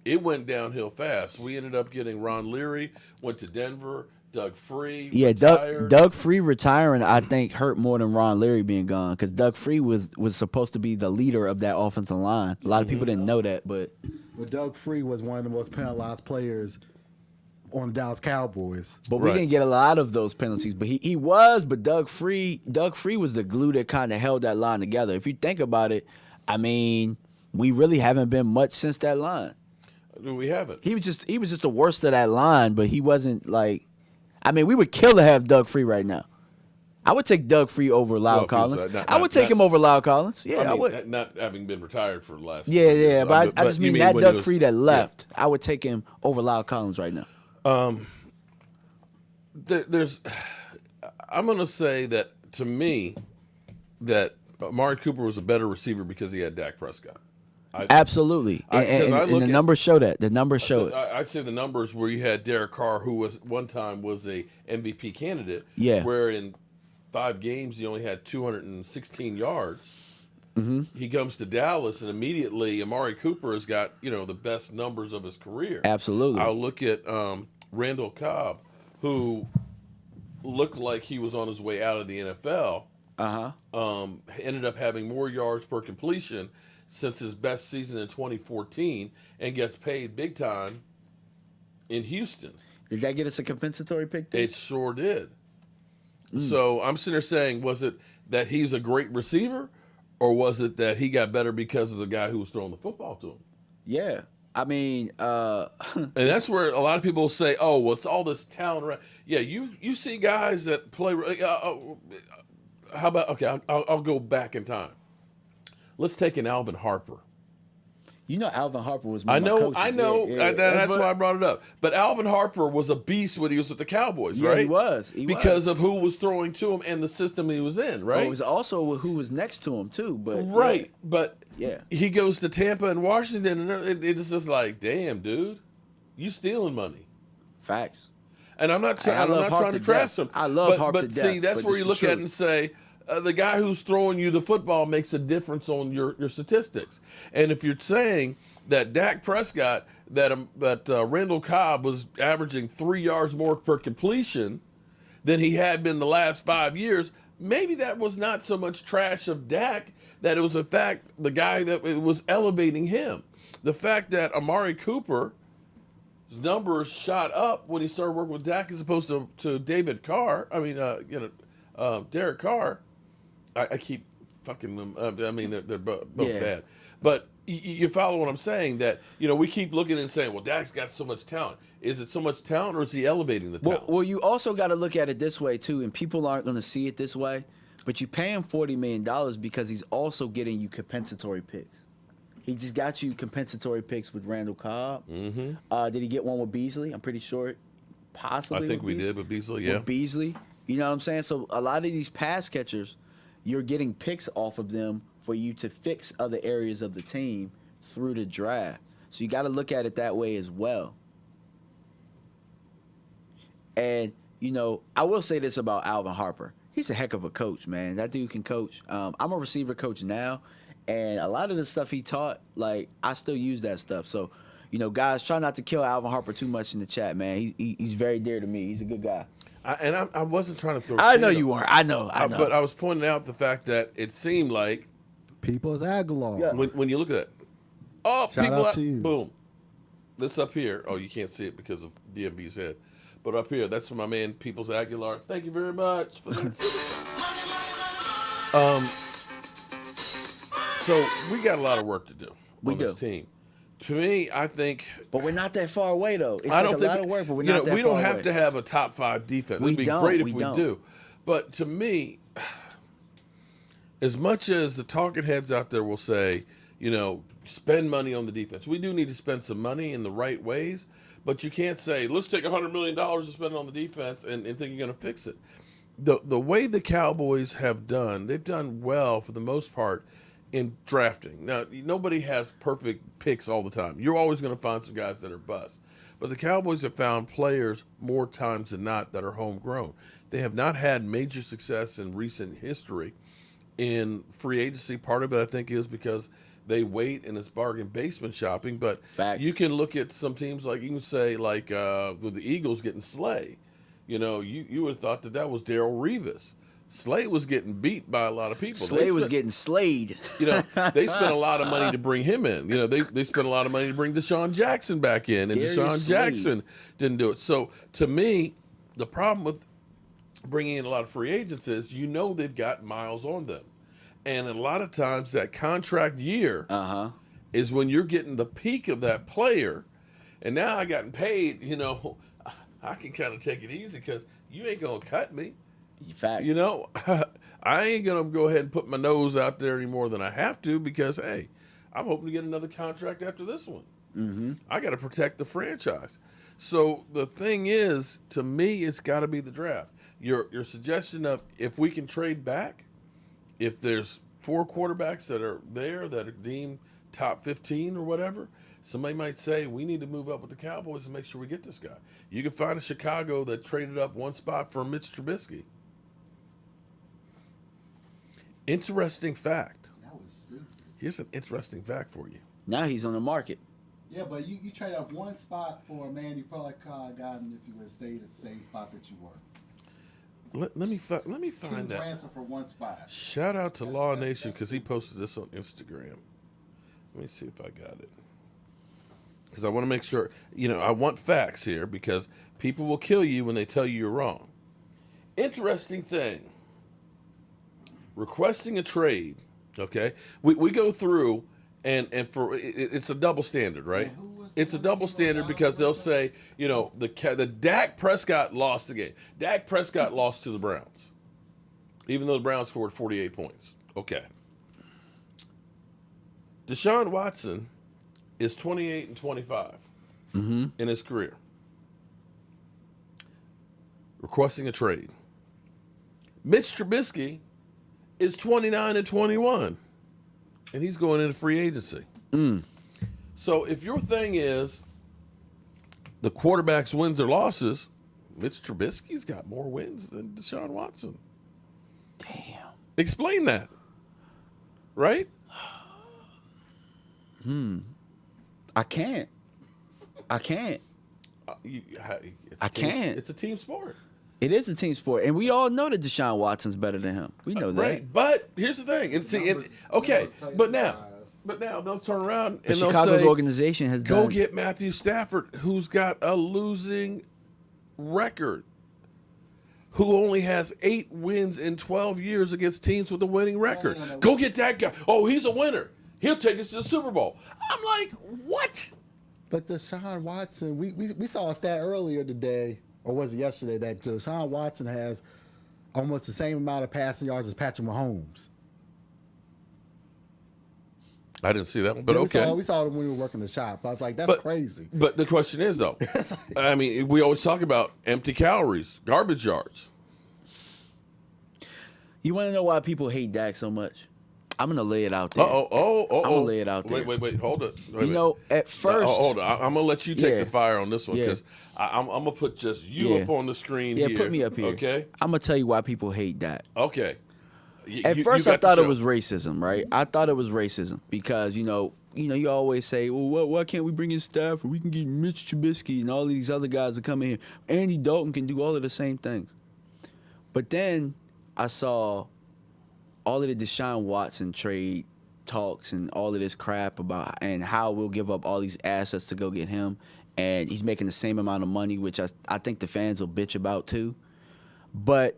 it went downhill fast. We ended up getting Ron Leary, went to Denver. Doug Free, Doug Free retiring, I think, hurt more than Ron Leary being gone because Doug Free was supposed to be the leader of that offensive line. A lot of people didn't know that, but Doug Free was one of the most penalized players on the Dallas Cowboys. But we didn't get a lot of those penalties. But he was. But Doug Free was the glue that kind of held that line together. If you think about it, I mean, we really haven't been much since that line. We haven't. He was just the worst of that line, but he wasn't like. I mean, we would kill to have Doug Free right now. I would take Doug Free over Lyle Collins. I would take him over Lyle Collins. Yeah, I would. Not having been retired for the last. Yeah, but I just mean that Doug Free that left. Yeah. I would take him over Lyle Collins right now. I'm going to say that to me, that Amari Cooper was a better receiver because he had Dak Prescott. Absolutely, and the numbers show that. The numbers show it. I'd say the numbers where you had Derek Carr, who was one time was a MVP candidate. Yeah. Where in 5 games he only had 216 yards. Mm-hmm. He comes to Dallas, and immediately Amari Cooper has got the best numbers of his career. Absolutely. I'll look at Randall Cobb, who looked like he was on his way out of the NFL. Ended up having more yards per completion since his best season in 2014 and gets paid big time in Houston. Did that get us a compensatory pick? It sure did. So I'm sitting there saying, was it that he's a great receiver or was it that he got better because of the guy who was throwing the football to him? Yeah. I mean, and that's where a lot of people say, oh, well, it's all this talent. Right? Yeah, you see guys that play. How about, okay, I'll go back in time. Let's take an Alvin Harper. Alvin Harper was I know. Yeah. That's why I brought it up. But Alvin Harper was a beast when he was with the Cowboys, right? He was. Because of who was throwing to him and the system he was in, right? Well, it was also who was next to him, too. But right. But yeah, he goes to Tampa and Washington, and it's just like, damn, dude, you stealing money. Facts. And I'm not trying to trash him. I love Harper to death. See, that's where you look at it and say, the guy who's throwing you the football makes a difference on your statistics. And if you're saying that Dak Prescott, that Randall Cobb was averaging 3 yards more per completion than he had been the last 5 years, maybe that was not so much trash of Dak, that it was in fact the guy that was elevating him. The fact that Amari Cooper's numbers shot up when he started working with Dak as opposed to Derek Carr. I keep fucking them. I mean, they're both bad. But you follow what I'm saying? That we keep looking and saying, well, Dak's got so much talent. Is it so much talent, or is he elevating the talent? Well, you also got to look at it this way too, and people aren't going to see it this way. But you pay him $40 million because he's also getting you compensatory picks. He just got you compensatory picks with Randall Cobb. Mm-hmm. Did he get one with Beasley? I'm pretty sure, possibly. I think we did with Beasley. Yeah, with Beasley. You know what I'm saying? So a lot of these pass catchers, you're getting picks off of them for you to fix other areas of the team through the draft. So you got to look at it that way as well. And, you know, I will say this about Alvin Harper. He's a heck of a coach, man. That dude can coach. I'm a receiver coach now, and a lot of the stuff he taught, like, I still use that stuff. So, you know, guys, try not to kill Alvin Harper too much in the chat, man. He's very dear to me. He's a good guy. I wasn't trying to throw I know you weren't. I know. But I was pointing out the fact that it seemed like People's Aguilar. Yeah. When you look at that, Shout people out to you. Boom. This up here. Oh, you can't see it because of DMV's head. But up here, that's for my man People's Aguilar. Thank you very much for that. So we got a lot of work to do on this team. To me, I think. But we're not that far away, though. It's I don't like a think lot of work, but we're not that far away. we don't have to have a top 5 defense. It'd be great if we do. But to me, as much as the talking heads out there will say, you know, spend money on the defense, we do need to spend some money in the right ways. But you can't say, let's take $100 million and spend it on the defense and think you're going to fix it. The way the Cowboys have done, they've done well for the most part in drafting. Now, nobody has perfect picks all the time. You're always going to find some guys that are bust. But the Cowboys have found players more times than not that are homegrown. They have not had major success in recent history in free agency. Part of it, I think, is because they wait and it's bargain basement shopping. But you can look at some teams like, you can say, like with the Eagles getting Slay. You know, you would have thought that was Darrelle Revis. Slay was getting beat by a lot of people. Slay was getting slayed. You know, they spent a lot of money to bring him in. You know, they spent a lot of money to bring Deshaun Jackson back in, and Deshaun Jackson didn't do it. So, to me, the problem with bringing in a lot of free agents is, you know, they've got miles on them. And a lot of times that contract year is when you're getting the peak of that player. And now I gotten paid, you know, I can kind of take it easy because you ain't going to cut me. Fact. You know, I ain't going to go ahead and put my nose out there any more than I have to because, hey, I'm hoping to get another contract after this one. Mm-hmm. I got to protect the franchise. So the thing is, to me, it's got to be the draft. Your suggestion of if we can trade back, if there's 4 quarterbacks that are there that are deemed top 15 or whatever, somebody might say we need to move up with the Cowboys and make sure we get this guy. You can find a Chicago that traded up 1 spot for Mitch Trubisky. Interesting fact. That was stupid. Here's an interesting fact for you. Now he's on the market. Yeah, but you trade up 1 spot for a man you probably could have gotten if you would have stayed at the same spot that you were. Let me find that. Answer for 1 spot. Shout out to Law Nation because he posted this on Instagram. Let me see if I got it. Because I want to make sure, you know, I want facts here because people will kill you when they tell you you're wrong. Interesting thing. Requesting a trade, okay? We go through and for it's a double standard, right? It's a double standard because they'll say, you know, the Dak Prescott lost the game. Dak Prescott lost to the Browns, even though the Browns scored 48 points. Okay. Deshaun Watson is 28 and 25 in his career. Requesting a trade. Mitch Trubisky is 29 and 21, and he's going into free agency. So if your thing is the quarterback's wins or losses, Mitch Trubisky's got more wins than Deshaun Watson. Damn. Explain that. Right? I can't. I can't. It's a team sport. It is a team sport, and we all know that Deshaun Watson's better than him. We know that. Right, but here's the thing. And see, but now they'll turn around and they'll Chicago's say, organization has go get Matthew Stafford, who's got a losing record, who only has 8 wins in 12 years against teams with a winning record. No. Go get that guy. Oh, he's a winner. He'll take us to the Super Bowl. I'm like, what? But Deshaun Watson, we saw a stat earlier today, or was it yesterday, that Deshaun Watson has almost the same amount of passing yards as Patrick Mahomes. I didn't see that one, but Yeah, okay. we saw them when we were working the shop. I was like, that's crazy. But the question is, though, I mean, we always talk about empty calories, garbage yards. You want to know why people hate Dak so much? I'm going to lay it out there. I'm going to lay it out there. Wait, hold it. You know, at first. Hold on. I'm going to let you take the fire on this one because I'm going to put just you up on the screen here. Yeah, put me up here. Okay? I'm going to tell you why people hate Dak. Okay. At first, I thought it was racism, right? I thought it was racism because, you always say, well, why can't we bring in Stafford? We can get Mitch Trubisky and all these other guys that come in here. Andy Dalton can do all of the same things. But then I saw all of the Deshaun Watson trade talks and all of this crap about and how we'll give up all these assets to go get him. And he's making the same amount of money, which I think the fans will bitch about too. But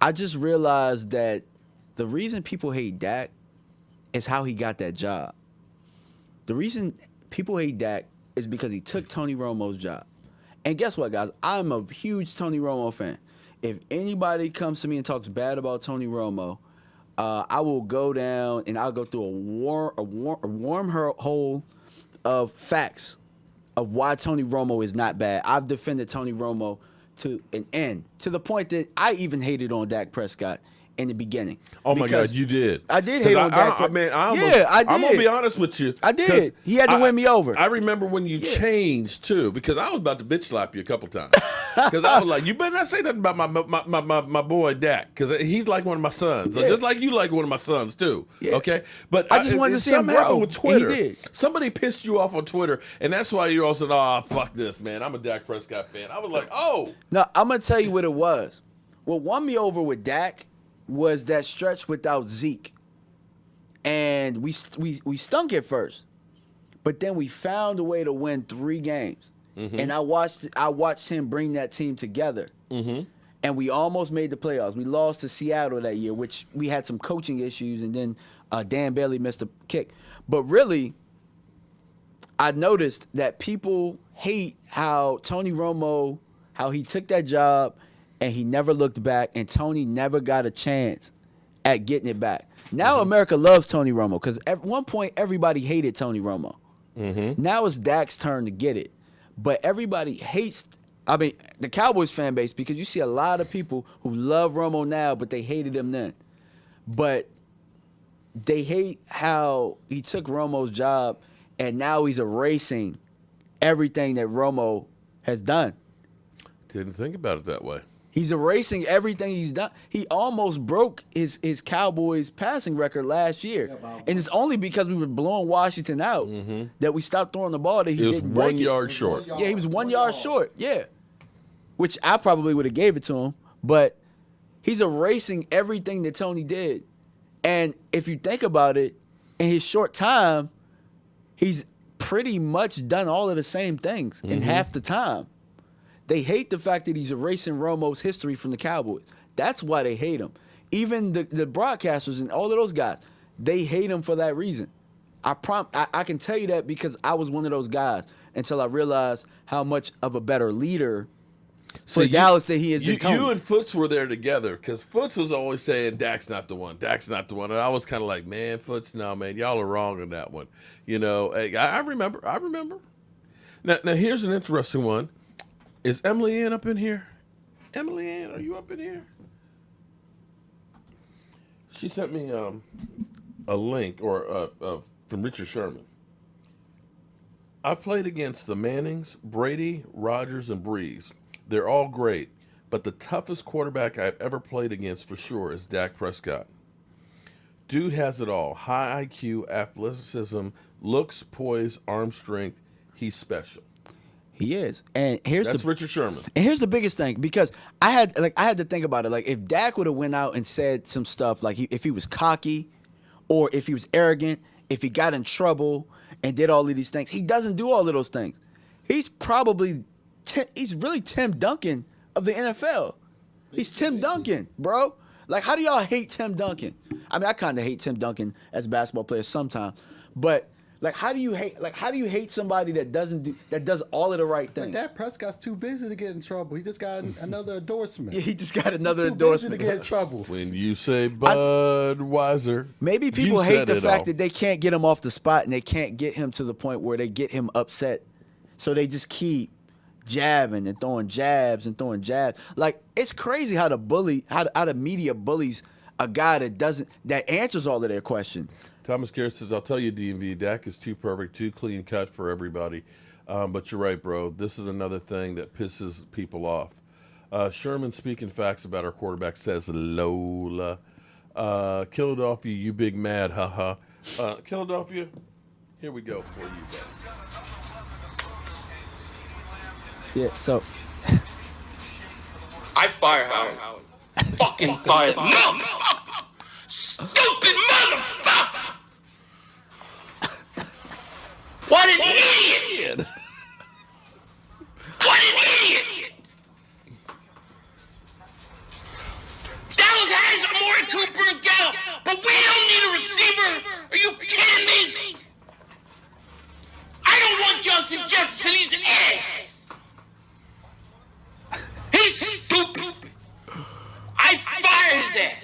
I just realized that the reason people hate Dak is how he got that job. The reason people hate Dak is because he took Tony Romo's job. And guess what, guys? I'm a huge Tony Romo fan. If anybody comes to me and talks bad about Tony Romo, I will go down and I'll go through a warm hole of facts of why Tony Romo is not bad. I've defended Tony Romo to an end, to the point that I even hated on Dak Prescott in the beginning. Oh my God, you did. I did hate on Dak. I did. I'm gonna be honest with you. I did. He had to win me over. I remember when you changed too, because I was about to bitch slap you a couple times. Because I was like, you better not say nothing about my boy Dak, because he's like one of my sons, just like you like one of my sons too. Yeah. Okay, but I just wanted to see him grow. With Twitter, he did. Somebody pissed you off on Twitter, and that's why you all said, "Oh, fuck this, man. I'm a Dak Prescott fan." I was like, "Oh." No, I'm gonna tell you what it was. What won me over with Dak was that stretch without Zeke. And we stunk at first. But then we found a way to win 3 games. Mm-hmm. And I watched him bring that team together. Mm-hmm. And we almost made the playoffs. We lost to Seattle that year, which we had some coaching issues, and then Dan Bailey missed a kick. But really, I noticed that people hate how Tony Romo, how he took that job and he never looked back, and Tony never got a chance at getting it back. Now America loves Tony Romo because at one point everybody hated Tony Romo. Mm-hmm. Now it's Dak's turn to get it. But everybody hates, the Cowboys fan base, because you see a lot of people who love Romo now, but they hated him then. But they hate how he took Romo's job and now he's erasing everything that Romo has done. Didn't think about it that way. He's erasing everything he's done. He almost broke his Cowboys passing record last year. And it's only because we were blowing Washington out that we stopped throwing the ball that he didn't break it. It was 1 yard short. Yeah, he was 1 yard short. Yeah. Which I probably would have gave it to him. But he's erasing everything that Tony did. And if you think about it, in his short time, he's pretty much done all of the same things in half the time. They hate the fact that he's erasing Romo's history from the Cowboys. That's why they hate him. Even the broadcasters and all of those guys, they hate him for that reason. I can tell you that because I was one of those guys until I realized how much of a better leader for Dallas that he is than Tony. You and Foots were there together because Foots was always saying Dak's not the one. Dak's not the one. And I was kind of like, man, Foots, no, man, y'all are wrong on that one. You know, I remember. Now here's an interesting one. Is Emily Ann up in here? Emily Ann, are you up in here? She sent me a link from Richard Sherman. I played against the Mannings, Brady, Rodgers, and Breeze. They're all great, but the toughest quarterback I've ever played against for sure is Dak Prescott. Dude has it all. High IQ, athleticism, looks, poise, arm strength. He's special. He is. And that's Richard Sherman. And here's the biggest thing, because I had to think about it. Like, if Dak would have went out and said some stuff, like if he was cocky or if he was arrogant, if he got in trouble and did all of these things, he doesn't do all of those things. He's probably he's really Tim Duncan of the NFL. He's Tim Duncan, bro. Like, how do y'all hate Tim Duncan? I mean, I kind of hate Tim Duncan as a basketball player sometimes, but Like, how do you hate somebody that does all of the right Like things? Dak Prescott's too busy to get in trouble. He just got another endorsement. Yeah, he just got another He's too endorsement. busy to get in trouble. When you say Budweiser, Maybe people you hate said the it fact all. that they can't get him off the spot and they can't get him to the point where they get him upset. So they just keep jabbing and throwing jabs and throwing jabs. Like, it's crazy how the media bullies a guy that answers all of their questions. Thomas Garrett says, I'll tell you, DMV, Dak is too perfect, too clean cut for everybody. But you're right, bro. This is another thing that pisses people off. Sherman speaking facts about our quarterback, says Lola. Philadelphia, you big mad, haha. Philadelphia, here we go for you, buddy. Yeah, so I fire Howard. Fucking fire. Motherfucker! Stupid motherfucker! What an idiot! What an idiot! Dallas has Amari Cooper and Gallup, but we don't need a receiver. Are you kidding me? I don't want Justin Jefferson. He's an ass. He's stupid. I fire his ass.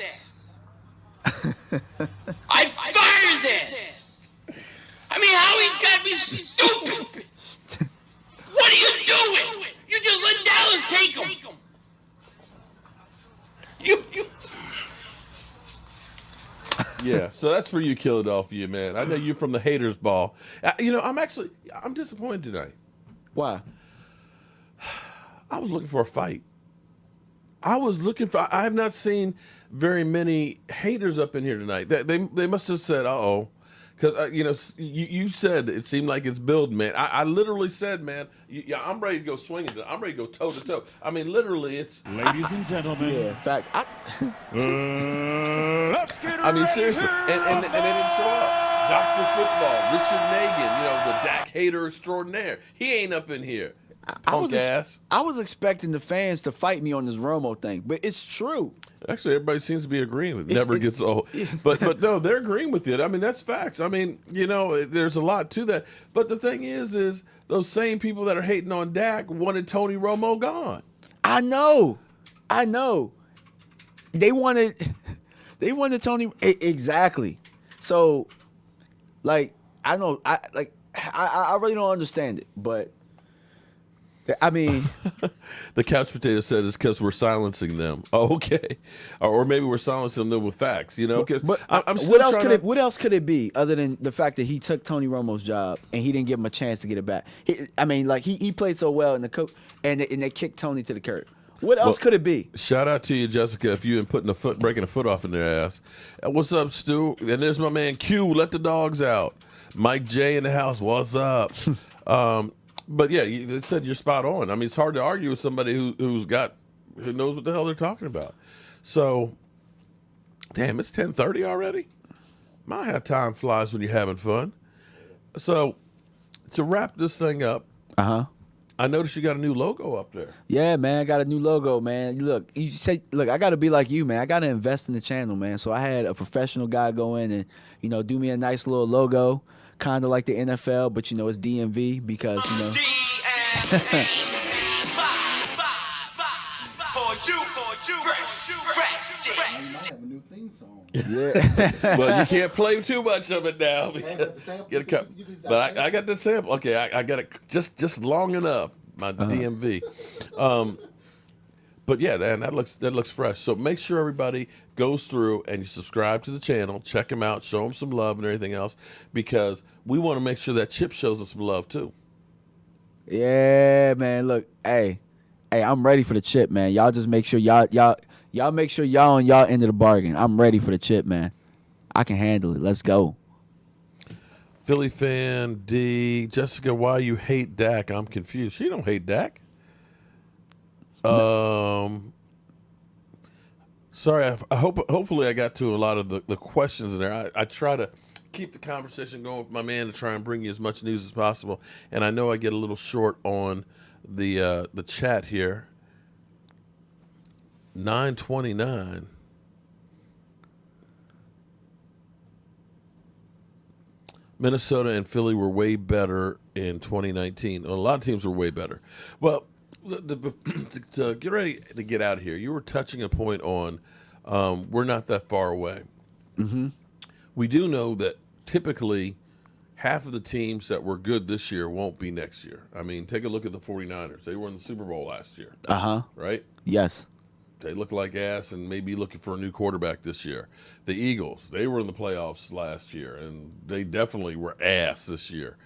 I fire his ass. I mean, Howie's got to be stupid. What are you doing? You just let Dallas take him. You. Yeah, so that's for you, Philadelphia, man. I know you're from the haters ball. I'm disappointed tonight. why? I was looking for a fight. I have not seen very many haters up in here tonight. They must have said, uh-oh. Because, you said it seemed like it's build, man. I literally said, man, I'm ready to go swinging. I'm ready to go toe-to-toe. I mean, literally, it's... Ladies and gentlemen. Yeah, in fact, let's get I mean, seriously. And they didn't show up. Dr. Football, Richard Nagan, the Dak Hater extraordinaire. He ain't up in here. I was expecting the fans to fight me on this Romo thing, but it's true. Actually, everybody seems to be agreeing with it. Never gets old. But no, they're agreeing with it. I mean, that's facts. I mean, there's a lot to that. But the thing is those same people that are hating on Dak wanted Tony Romo gone. I know. They wanted Tony exactly. So, like, I know, I really don't understand it, but I mean, the couch potato said it's because we're silencing them. Oh, okay, or maybe we're silencing them with facts. Because I'm still what else could it be other than the fact that he took Tony Romo's job and he didn't give him a chance to get it back? He played so well in the coach, and they kicked Tony to the curb. What else could it be? Shout out to you, Jessica, if you've been breaking a foot off in their ass. What's up, Stu? And there's my man Q. Let the dogs out. Mike J in the house. What's up? But yeah, they said you're spot on. I mean, it's hard to argue with somebody who knows what the hell they're talking about. So, damn, it's 10:30 already. My how time flies when you're having fun. So, to wrap this thing up, I noticed you got a new logo up there. Yeah, man, I got a new logo, man. Look, I got to be like you, man. I got to invest in the channel, man. So I had a professional guy go in and do me a nice little logo. Kind of like the NFL, but it's DMV because have a new theme song. Yeah. Well, you can't play too much of it now. Get a cup. But I got the sample. Okay, I got it just long enough. My DMV. But yeah, man, that looks fresh. So make sure everybody goes through and you subscribe to the channel, check them out, show them some love and everything else, because we want to make sure that Chip shows us some love too. Yeah, man. Look, hey, I'm ready for the chip, man. Y'all just make sure y'all make sure y'all on y'all end of the bargain. I'm ready for the chip, man. I can handle it. Let's go. Philly fan D, Jessica, why you hate Dak? I'm confused. She don't hate Dak. Sorry. Hopefully I got to a lot of the questions in there. I try to keep the conversation going with my man to try and bring you as much news as possible. And I know I get a little short on the chat here. 9:29. Minnesota and Philly were way better in 2019. A lot of teams were way better. Well, to get ready to get out of here, you were touching a point on we're not that far away. Mm-hmm. We do know that typically half of the teams that were good this year won't be next year. I mean, take a look at the 49ers. They were in the Super Bowl last year. Uh-huh. Right? Yes. They look like ass and maybe looking for a new quarterback this year. The Eagles, they were in the playoffs last year, and they definitely were ass this year.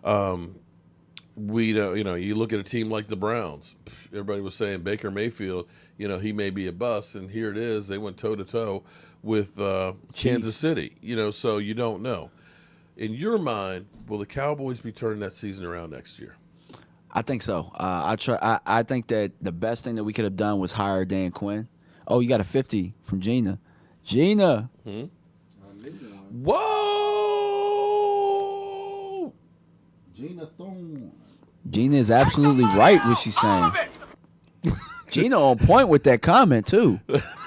You look at a team like the Browns. Everybody was saying Baker Mayfield, he may be a bust, and here it is. They went toe-to-toe with Kansas City, so you don't know. In your mind, will the Cowboys be turning that season around next year? I think so. I think that the best thing that we could have done was hire Dan Quinn. Oh, you got a 50 from Gina. Gina. Whoa! Gina Thorne. Gina is absolutely right what she's saying. Gina on point with that comment, too.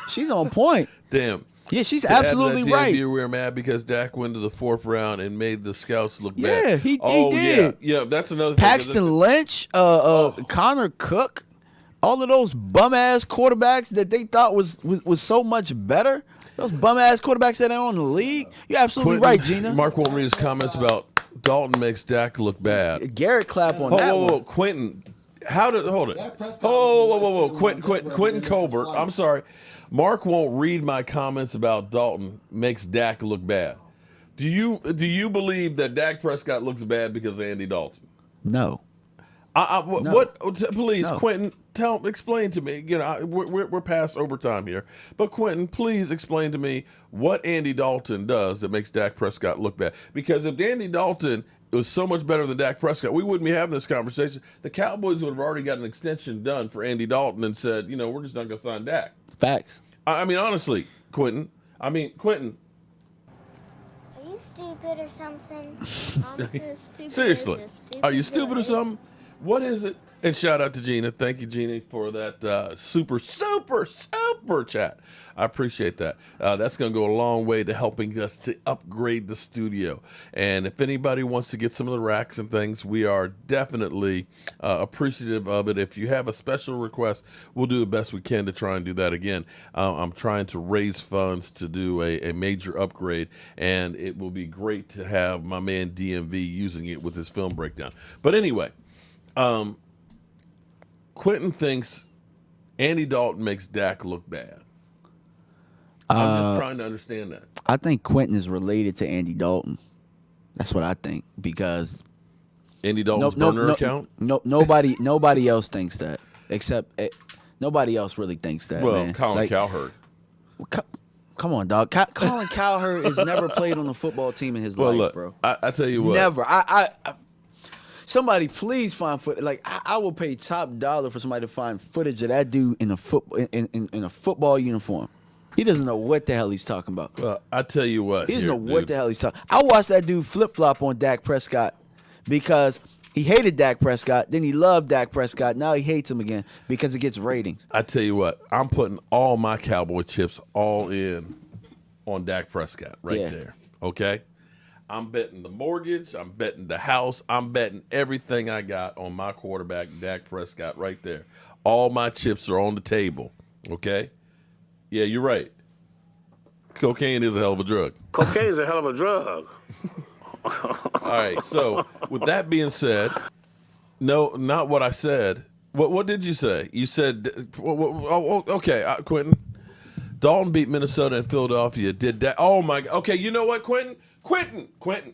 She's on point. Damn. Yeah, she's absolutely right. We were mad because Dak went to the 4th round and made the scouts look bad. Yeah, he did. Yeah, that's another Paxton thing. Lynch, Connor Cook, all of those bum-ass quarterbacks that they thought was so much better. Those bum-ass quarterbacks that are on the league. You're absolutely right, Gina. Mark won't read his comments about Dalton makes Dak look bad. Garrett clap on that one. Quentin. Hold it. Whoa. Quentin Colbert. I'm sorry. Mark won't read my comments about Dalton makes Dak look bad. Do you believe that Dak Prescott looks bad because of Andy Dalton? No. No. What? Please, No. Quentin, explain to me. We're past overtime here, but Quentin, please explain to me what Andy Dalton does that makes Dak Prescott look bad. Because if Andy Dalton was so much better than Dak Prescott, we wouldn't be having this conversation. The Cowboys would have already got an extension done for Andy Dalton and said, we're just not going to sign Dak. Facts. I mean, honestly, Quentin. Are you stupid or something? Seriously, are you stupid or something? What is it? And shout out to Gina. Thank you, Gina, for that super chat. I appreciate that. That's going to go a long way to helping us to upgrade the studio. And if anybody wants to get some of the racks and things, we are definitely appreciative of it. If you have a special request, we'll do the best we can to try and do that again. I'm trying to raise funds to do a major upgrade, and it will be great to have my man DMV using it with his film breakdown. But anyway, Quentin thinks Andy Dalton makes Dak look bad. I'm just trying to understand that. I think Quentin is related to Andy Dalton. That's what I think, because Andy Dalton's burner account? Nobody else thinks that, except nobody else really thinks that. Well, man. Colin Cowherd. Come on, dog. Colin Cowherd has never played on a football team in his life, look, bro. I tell you what. Never. Somebody please find footage. Like I will pay top dollar for somebody to find footage of that dude in a football uniform. He doesn't know what the hell he's talking about. Well, I tell you what. He doesn't know what the hell he's talking. I watched that dude flip flop on Dak Prescott because he hated Dak Prescott. Then he loved Dak Prescott. Now he hates him again because it gets ratings. I tell you what. I'm putting all my Cowboy chips all in on Dak Prescott there. Okay. I'm betting the mortgage. I'm betting the house. I'm betting everything I got on my quarterback, Dak Prescott, right there. All my chips are on the table. Okay? Yeah, you're right. Cocaine is a hell of a drug. Cocaine is a hell of a drug. All right. So, with that being said, no, not what I said. What did you say? You said, okay, Quentin. Dalton beat Minnesota and Philadelphia. Did that? Oh, my. Okay, you know what, Quentin?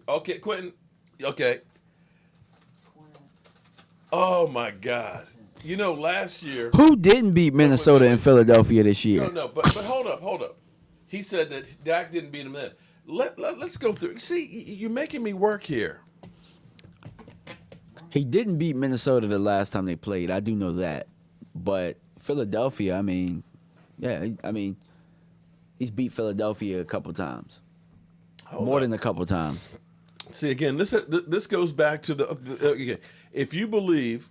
Okay, Quentin. Okay. Oh, my God. Last year. Who didn't beat Minnesota and Philadelphia this year? No, but hold up. He said that Dak didn't beat him then. Let's go through. See, you're making me work here. He didn't beat Minnesota the last time they played. I do know that. But Philadelphia, he's beat Philadelphia a couple times. More than a couple times. See, again, this goes back to the if you believe.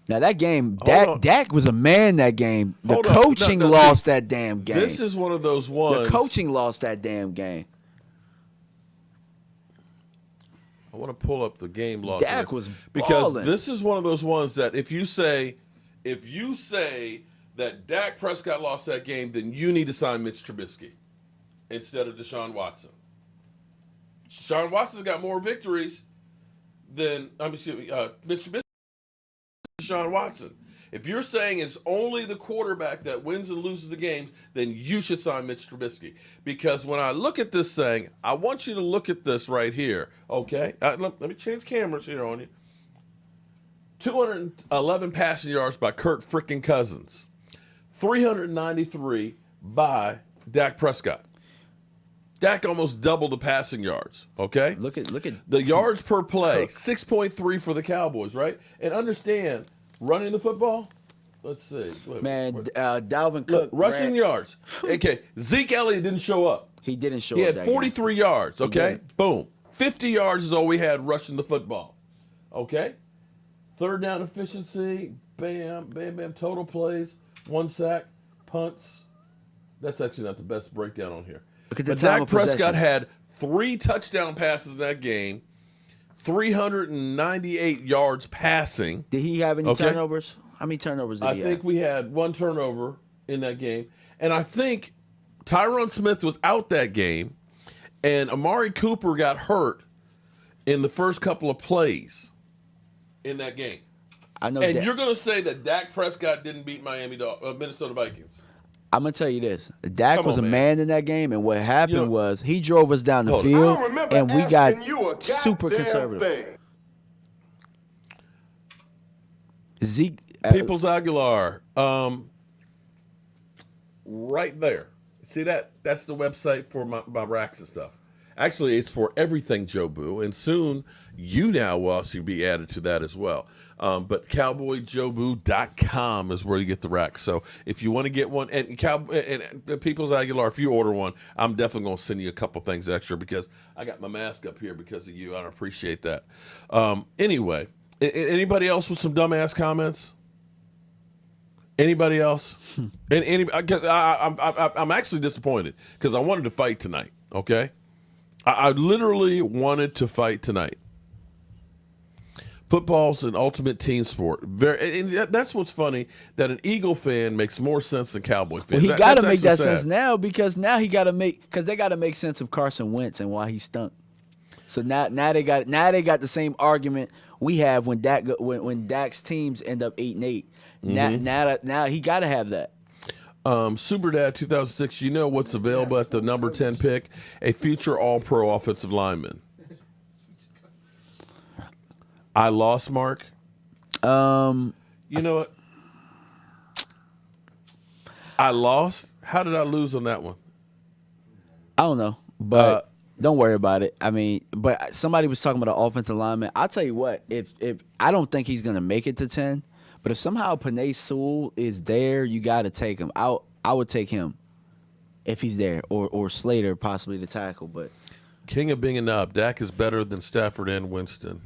Now that game, Dak was a man that game. The coaching lost that damn game. This is one of those ones. The coaching lost that damn game. I want to pull up the game log. Dak was because balling. this is one of those ones that if you say that Dak Prescott lost that game, then you need to sign Mitch Trubisky instead of Deshaun Watson. Deshaun Watson's got more victories than Mitch Trubisky. Deshaun Watson. If you're saying it's only the quarterback that wins and loses the game, then you should sign Mitch Trubisky. Because when I look at this thing, I want you to look at this right here, okay? Let me change cameras here on you. 211 passing yards by Kirk frickin' Cousins. 393 by Dak Prescott. Dak almost doubled the passing yards, okay? Look at the yards per play, 6.3 for the Cowboys, right? And understand, running the football, let's see. Dalvin Cook. Look, rushing yards. Okay, Zeke Elliott didn't show up. He didn't show up. He had 43 yards, okay? Boom. 50 yards is all we had rushing the football, okay? Third down efficiency, bam, bam, bam, total plays, 1 sack, punts. That's actually not the best breakdown on here. But Dak Prescott had 3 touchdown passes in that game, 398 yards passing. Did he have any turnovers? How many turnovers did he have? I think we had 1 turnover in that game. And I think Tyron Smith was out that game, and Amari Cooper got hurt in the first couple of plays in that game. I know. And you're going to say that Dak Prescott didn't beat Minnesota Vikings? I'm going to tell you this. Dak was a man in that game, and what happened was he drove us down the field, and we got super conservative. Zeke. Peoples Aguilar. Right there. See that? That's the website for my racks and stuff. Actually, it's for everything Joe Boo, and soon you now will also be added to that as well. But cowboyjoeboo.com is where you get the rack. So if you want to get one, and Peoples Aguilar, if you order one, I'm definitely going to send you a couple things extra because I got my mask up here because of you. I appreciate that. Anyway, anybody else with some dumbass comments? Anybody else? I'm actually disappointed because I wanted to fight tonight. Okay, I literally wanted to fight tonight. Football's an ultimate team sport. And that's what's funny, that an Eagle fan makes more sense than Cowboy fans. Well, he got to make that sense now because now he got to make they got to make sense of Carson Wentz and why he stunk. So now they got the same argument we have when Dak's teams end up 8-8. Now he got to have that. Super Dad 2006. You know what's available at the number 10 pick? A future All-Pro offensive lineman. I lost, Mark. You know what? I lost. How did I lose on that one? I don't know, but don't worry about it. I mean, but somebody was talking about an offensive lineman. I'll tell you what. If I don't think he's gonna make it to 10, but if somehow Penei Sewell is there, you got to take him. I would take him if he's there, or Slater possibly to tackle. But King of being a nub, Dak is better than Stafford and Winston.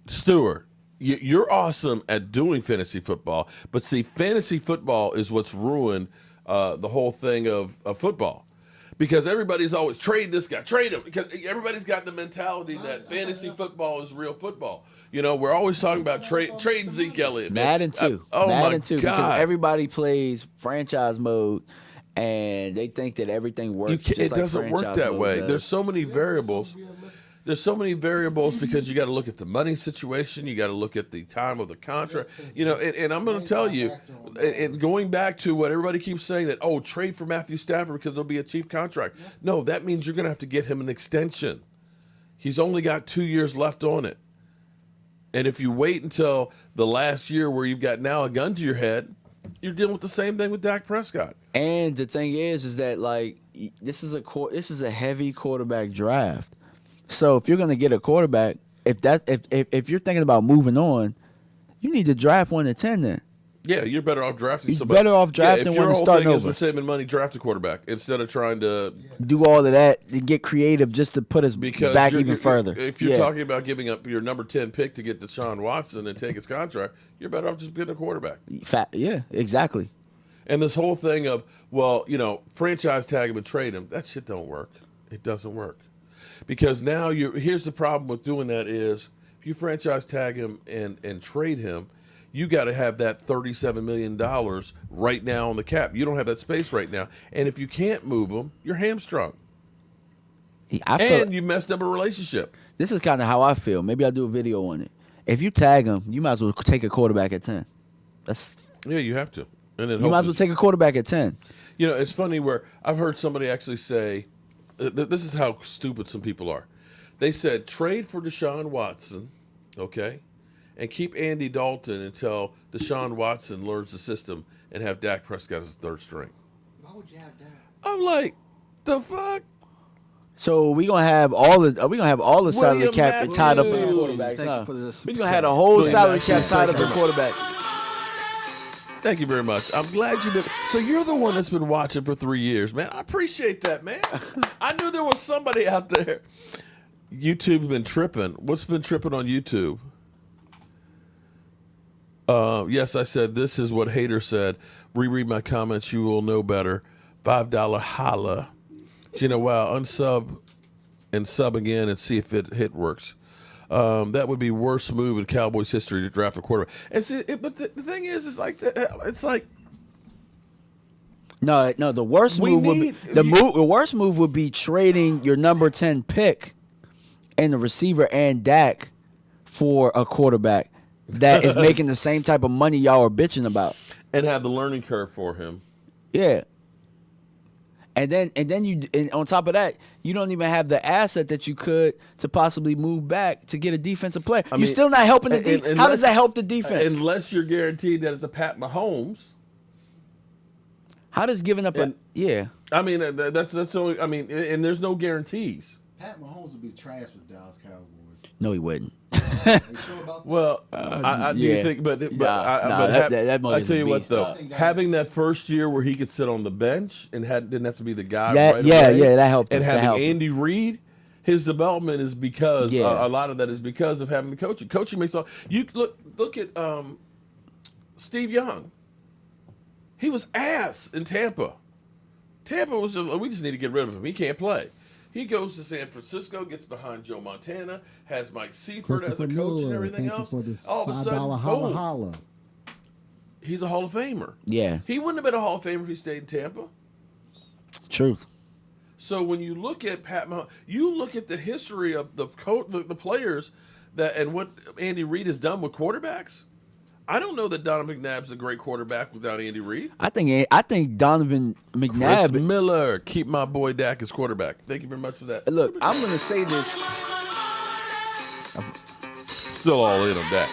Stewart, you're awesome at doing fantasy football, but see, fantasy football is what's ruined the whole thing of football, because everybody's always trade this guy, trade him, because everybody's got the mentality that fantasy football is real football. You know, we're always talking about trade Zeke Elliott. Madden too. Madden too, because everybody plays franchise mode, and they think that everything works. It doesn't work that way. There's so many variables. There's so many variables because you got to look at the money situation. You got to look at the time of the contract. You know, and I'm going to tell you, and going back to what everybody keeps saying that, trade for Matthew Stafford because there'll be a cheap contract. No, that means you're going to have to get him an extension. He's only got 2 years left on it. And if you wait until the last year where you've got now a gun to your head, you're dealing with the same thing with Dak Prescott. And the thing is that like this is a heavy quarterback draft. So if you're going to get a quarterback, if you're thinking about moving on, you need to draft 1 to 10 then. Yeah, you're better off drafting somebody. Better off drafting one and starting over. If your whole thing is we're saving money, draft a quarterback instead of trying to do all of that and get creative just to put us back even further. If you're talking about giving up your number 10 pick to get Deshaun Watson and take his contract, you're better off just getting a quarterback. Yeah, exactly. And this whole thing of, franchise tag him and trade him, that shit don't work. It doesn't work. because now here's the problem with doing that is if you franchise tag him and trade him, you got to have that $37 million right now on the cap. You don't have that space right now. And if you can't move him, you're hamstrung. And you messed up a relationship. This is kind of how I feel. Maybe I'll do a video on it. If you tag him, you might as well take a quarterback at 10. Yeah, you have to. And then you might as well take a quarterback at 10. You know, it's funny where I've heard somebody actually say, this is how stupid some people are. They said, trade for Deshaun Watson, okay, and keep Andy Dalton until Deshaun Watson learns the system and have Dak Prescott as a third string. Why would you have that? I'm like, the fuck? So we're gonna have all the salary cap tied up in quarterbacks. We're gonna have the whole salary cap tied up in quarterbacks. Thank you very much. I'm glad you've been. So you're the one that's been watching for 3 years, man. I appreciate that, man. I knew there was somebody out there. YouTube's been tripping. What's been tripping on YouTube? Yes, I said this is what Hater said. Reread my comments, you will know better. $5 holla. You know, wow, unsub and sub again and see if it works. That would be worst move in Cowboys history to draft a quarterback. And see, but the thing is, it's like no. The worst move would be the worst move would be trading your number 10 pick and the receiver and Dak for a quarterback that is making the same type of money y'all are bitching about, and have the learning curve for him. Yeah. And then on top of that, you don't even have the asset that you could to possibly move back to get a defensive player. You're still not helping the defense. How does that help the defense? Unless you're guaranteed that it's a Pat Mahomes. How does giving up yeah? I mean, that's only. I mean, and there's no guarantees. Pat Mahomes would be trash with Dallas Cowboys. No, he wouldn't. Are you sure about that? Well, I do think, but that I tell you what though, having that first year where he could sit on the bench and didn't have to be the guy. That helped. And having Andy Reid, his development is because a lot of that is because of having the coaching. Coaching makes all. You look at Steve Young. He was ass in Tampa. Tampa was we just need to get rid of him. He can't play. He goes to San Francisco, gets behind Joe Montana, has Mike Seifert as a coach and everything else. All of a sudden, boom. He's a Hall of Famer. Yeah. He wouldn't have been a Hall of Famer if he stayed in Tampa. Truth. So when you look at Pat Mahomes, you look at the history of the players and what Andy Reid has done with quarterbacks. I don't know that Donovan McNabb's a great quarterback without Andy Reid. I think Donovan McNabb. Chris Miller, keep my boy Dak as quarterback. Thank you very much for that. Look, I'm going to say this. Still all in on Dak.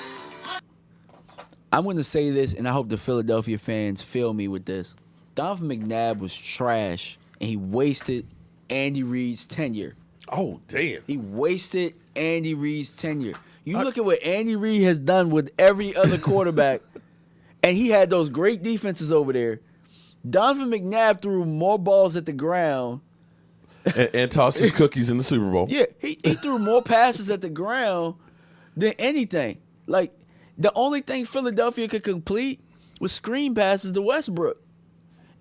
I'm going to say this, and I hope the Philadelphia fans feel me with this. Donovan McNabb was trash, and he wasted Andy Reid's tenure. Oh, damn. He wasted Andy Reid's tenure. You look at what Andy Reid has done with every other quarterback, and he had those great defenses over there. Donovan McNabb threw more balls at the ground. And tossed his cookies in the Super Bowl. Yeah, he threw more passes at the ground than anything. Like, the only thing Philadelphia could complete was screen passes to Westbrook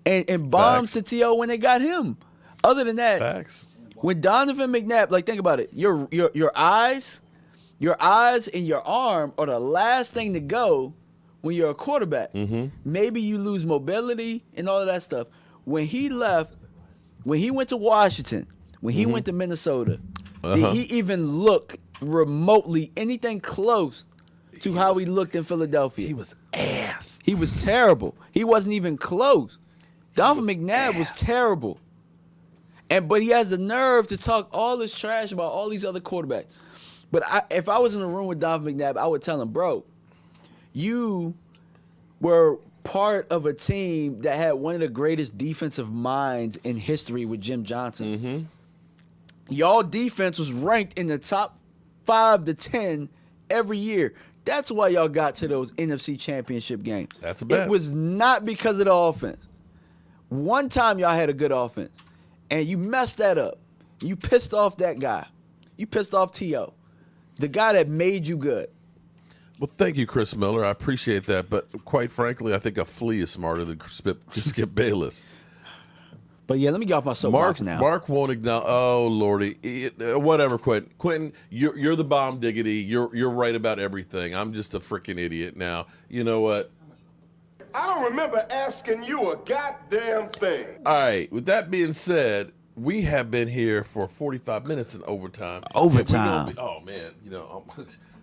and bombs to T.O. when they got him. Other than that, when Donovan McNabb, like, think about it, your eyes and your arm are the last thing to go when you're a quarterback. Mm-hmm. Maybe you lose mobility and all of that stuff. When he left, when he went to Washington, when he went to Minnesota, did he even look remotely anything close to how he looked in Philadelphia? He was ass. He was terrible. He wasn't even close. Donovan McNabb was terrible. But he has the nerve to talk all this trash about all these other quarterbacks. But if I was in a room with Donovan McNabb, I would tell him, bro, you were part of a team that had one of the greatest defensive minds in history with Jim Johnson. Mm-hmm. Y'all defense was ranked in the top 5 to 10 every year. That's why y'all got to those NFC championship games. That's a bet. It was not because of the offense. One time y'all had a good offense, and you messed that up. You pissed off that guy. You pissed off T.O., the guy that made you good. Well, thank you, Chris Miller. I appreciate that. But quite frankly, I think a flea is smarter than Skip Bayless. But yeah, let me get off my soapbox now. Mark won't acknowledge. Oh lordy, whatever. Quentin, you're the bomb diggity. You're right about everything. I'm just a freaking idiot. Now you know what? I don't remember asking you a goddamn thing. All right. With that being said, we have been here for 45 minutes in overtime. Overtime. Oh man,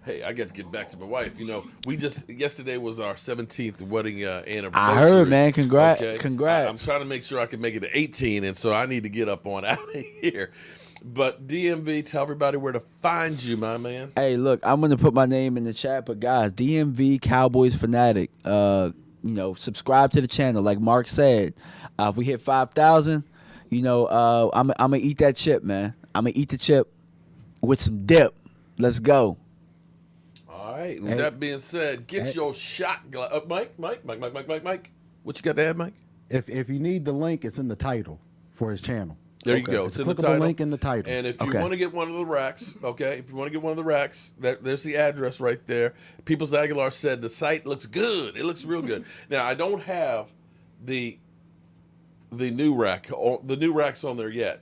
hey, I got to get back to my wife. Yesterday was our 17th wedding anniversary. I heard, man. Congrats. Okay? Congrats. I'm trying to make sure I can make it to 18, and so I need to get up on out of here. But DMV, tell everybody where to find you, my man. Hey, look, I'm going to put my name in the chat, but guys, DMV Cowboys Fanatic, subscribe to the channel. Like Mark said, if we hit 5,000, I'm going to eat that chip, man. I'm going to eat the chip with some dip. Let's go. All right. With that being said, get your shot glass. Mike. What you got to add, Mike? If you need the link, it's in the title for his channel. There you go. It's a in the clickable title. link in the title. And if you want to get one of the racks, there's the address right there. Peoples Aguilar said the site looks good. It looks real good. Now, I don't have the new rack. The new rack's on there yet.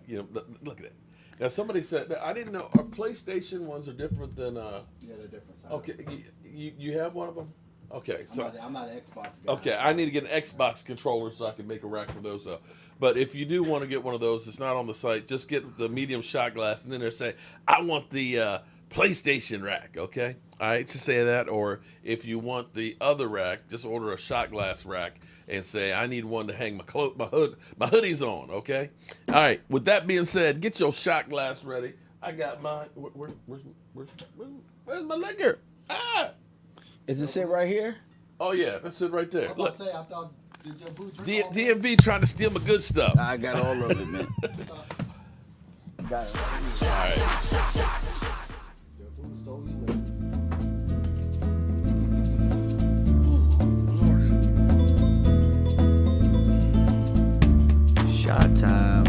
Look at it. Now, somebody said, I didn't know, our PlayStation ones are different than... Yeah, they're different sizes. Okay, you have one of them? Okay, so... I'm not an Xbox guy. Okay, I need to get an Xbox controller so I can make a rack for those up. But if you do want to get one of those, it's not on the site. Just get the medium shot glass, and then they're saying, I want the PlayStation rack, okay? All right, just say that. Or if you want the other rack, just order a shot glass rack and say, I need one to hang my hoodies on, okay? All right, with that being said, get your shot glass ready. I got mine. Where's my liquor? Ah! Is this it right here? Oh, yeah, that's it right there. I was Look. about to say, I thought, did your boo drink all that? DMV trying to steal my good stuff. I got all of it, man. Got it. All right. Your boo stole your liquor. Shot time.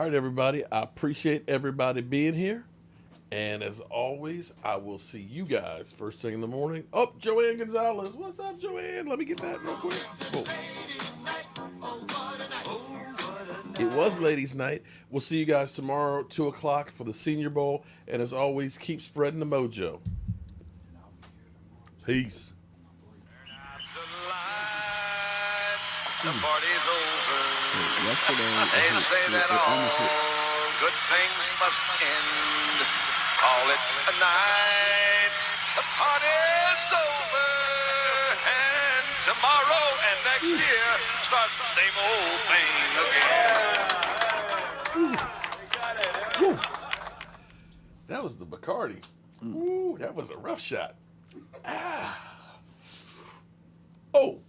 right, everybody. I appreciate everybody being here. And as always, I will see you guys first thing in the morning. Oh, Joanne Gonzalez. What's up, Joanne? Let me get that real quick. Oh. It was ladies' night. We'll see you guys tomorrow, 2 o'clock for the Senior Bowl. And as always, keep spreading the mojo. Peace. The party's over. Yesterday, They say that all good things must end. Call it a night. The party's over. And tomorrow and next year starts the same old thing again. Woo. That was the Bacardi. Ooh, that was a rough shot. Ah. Oh.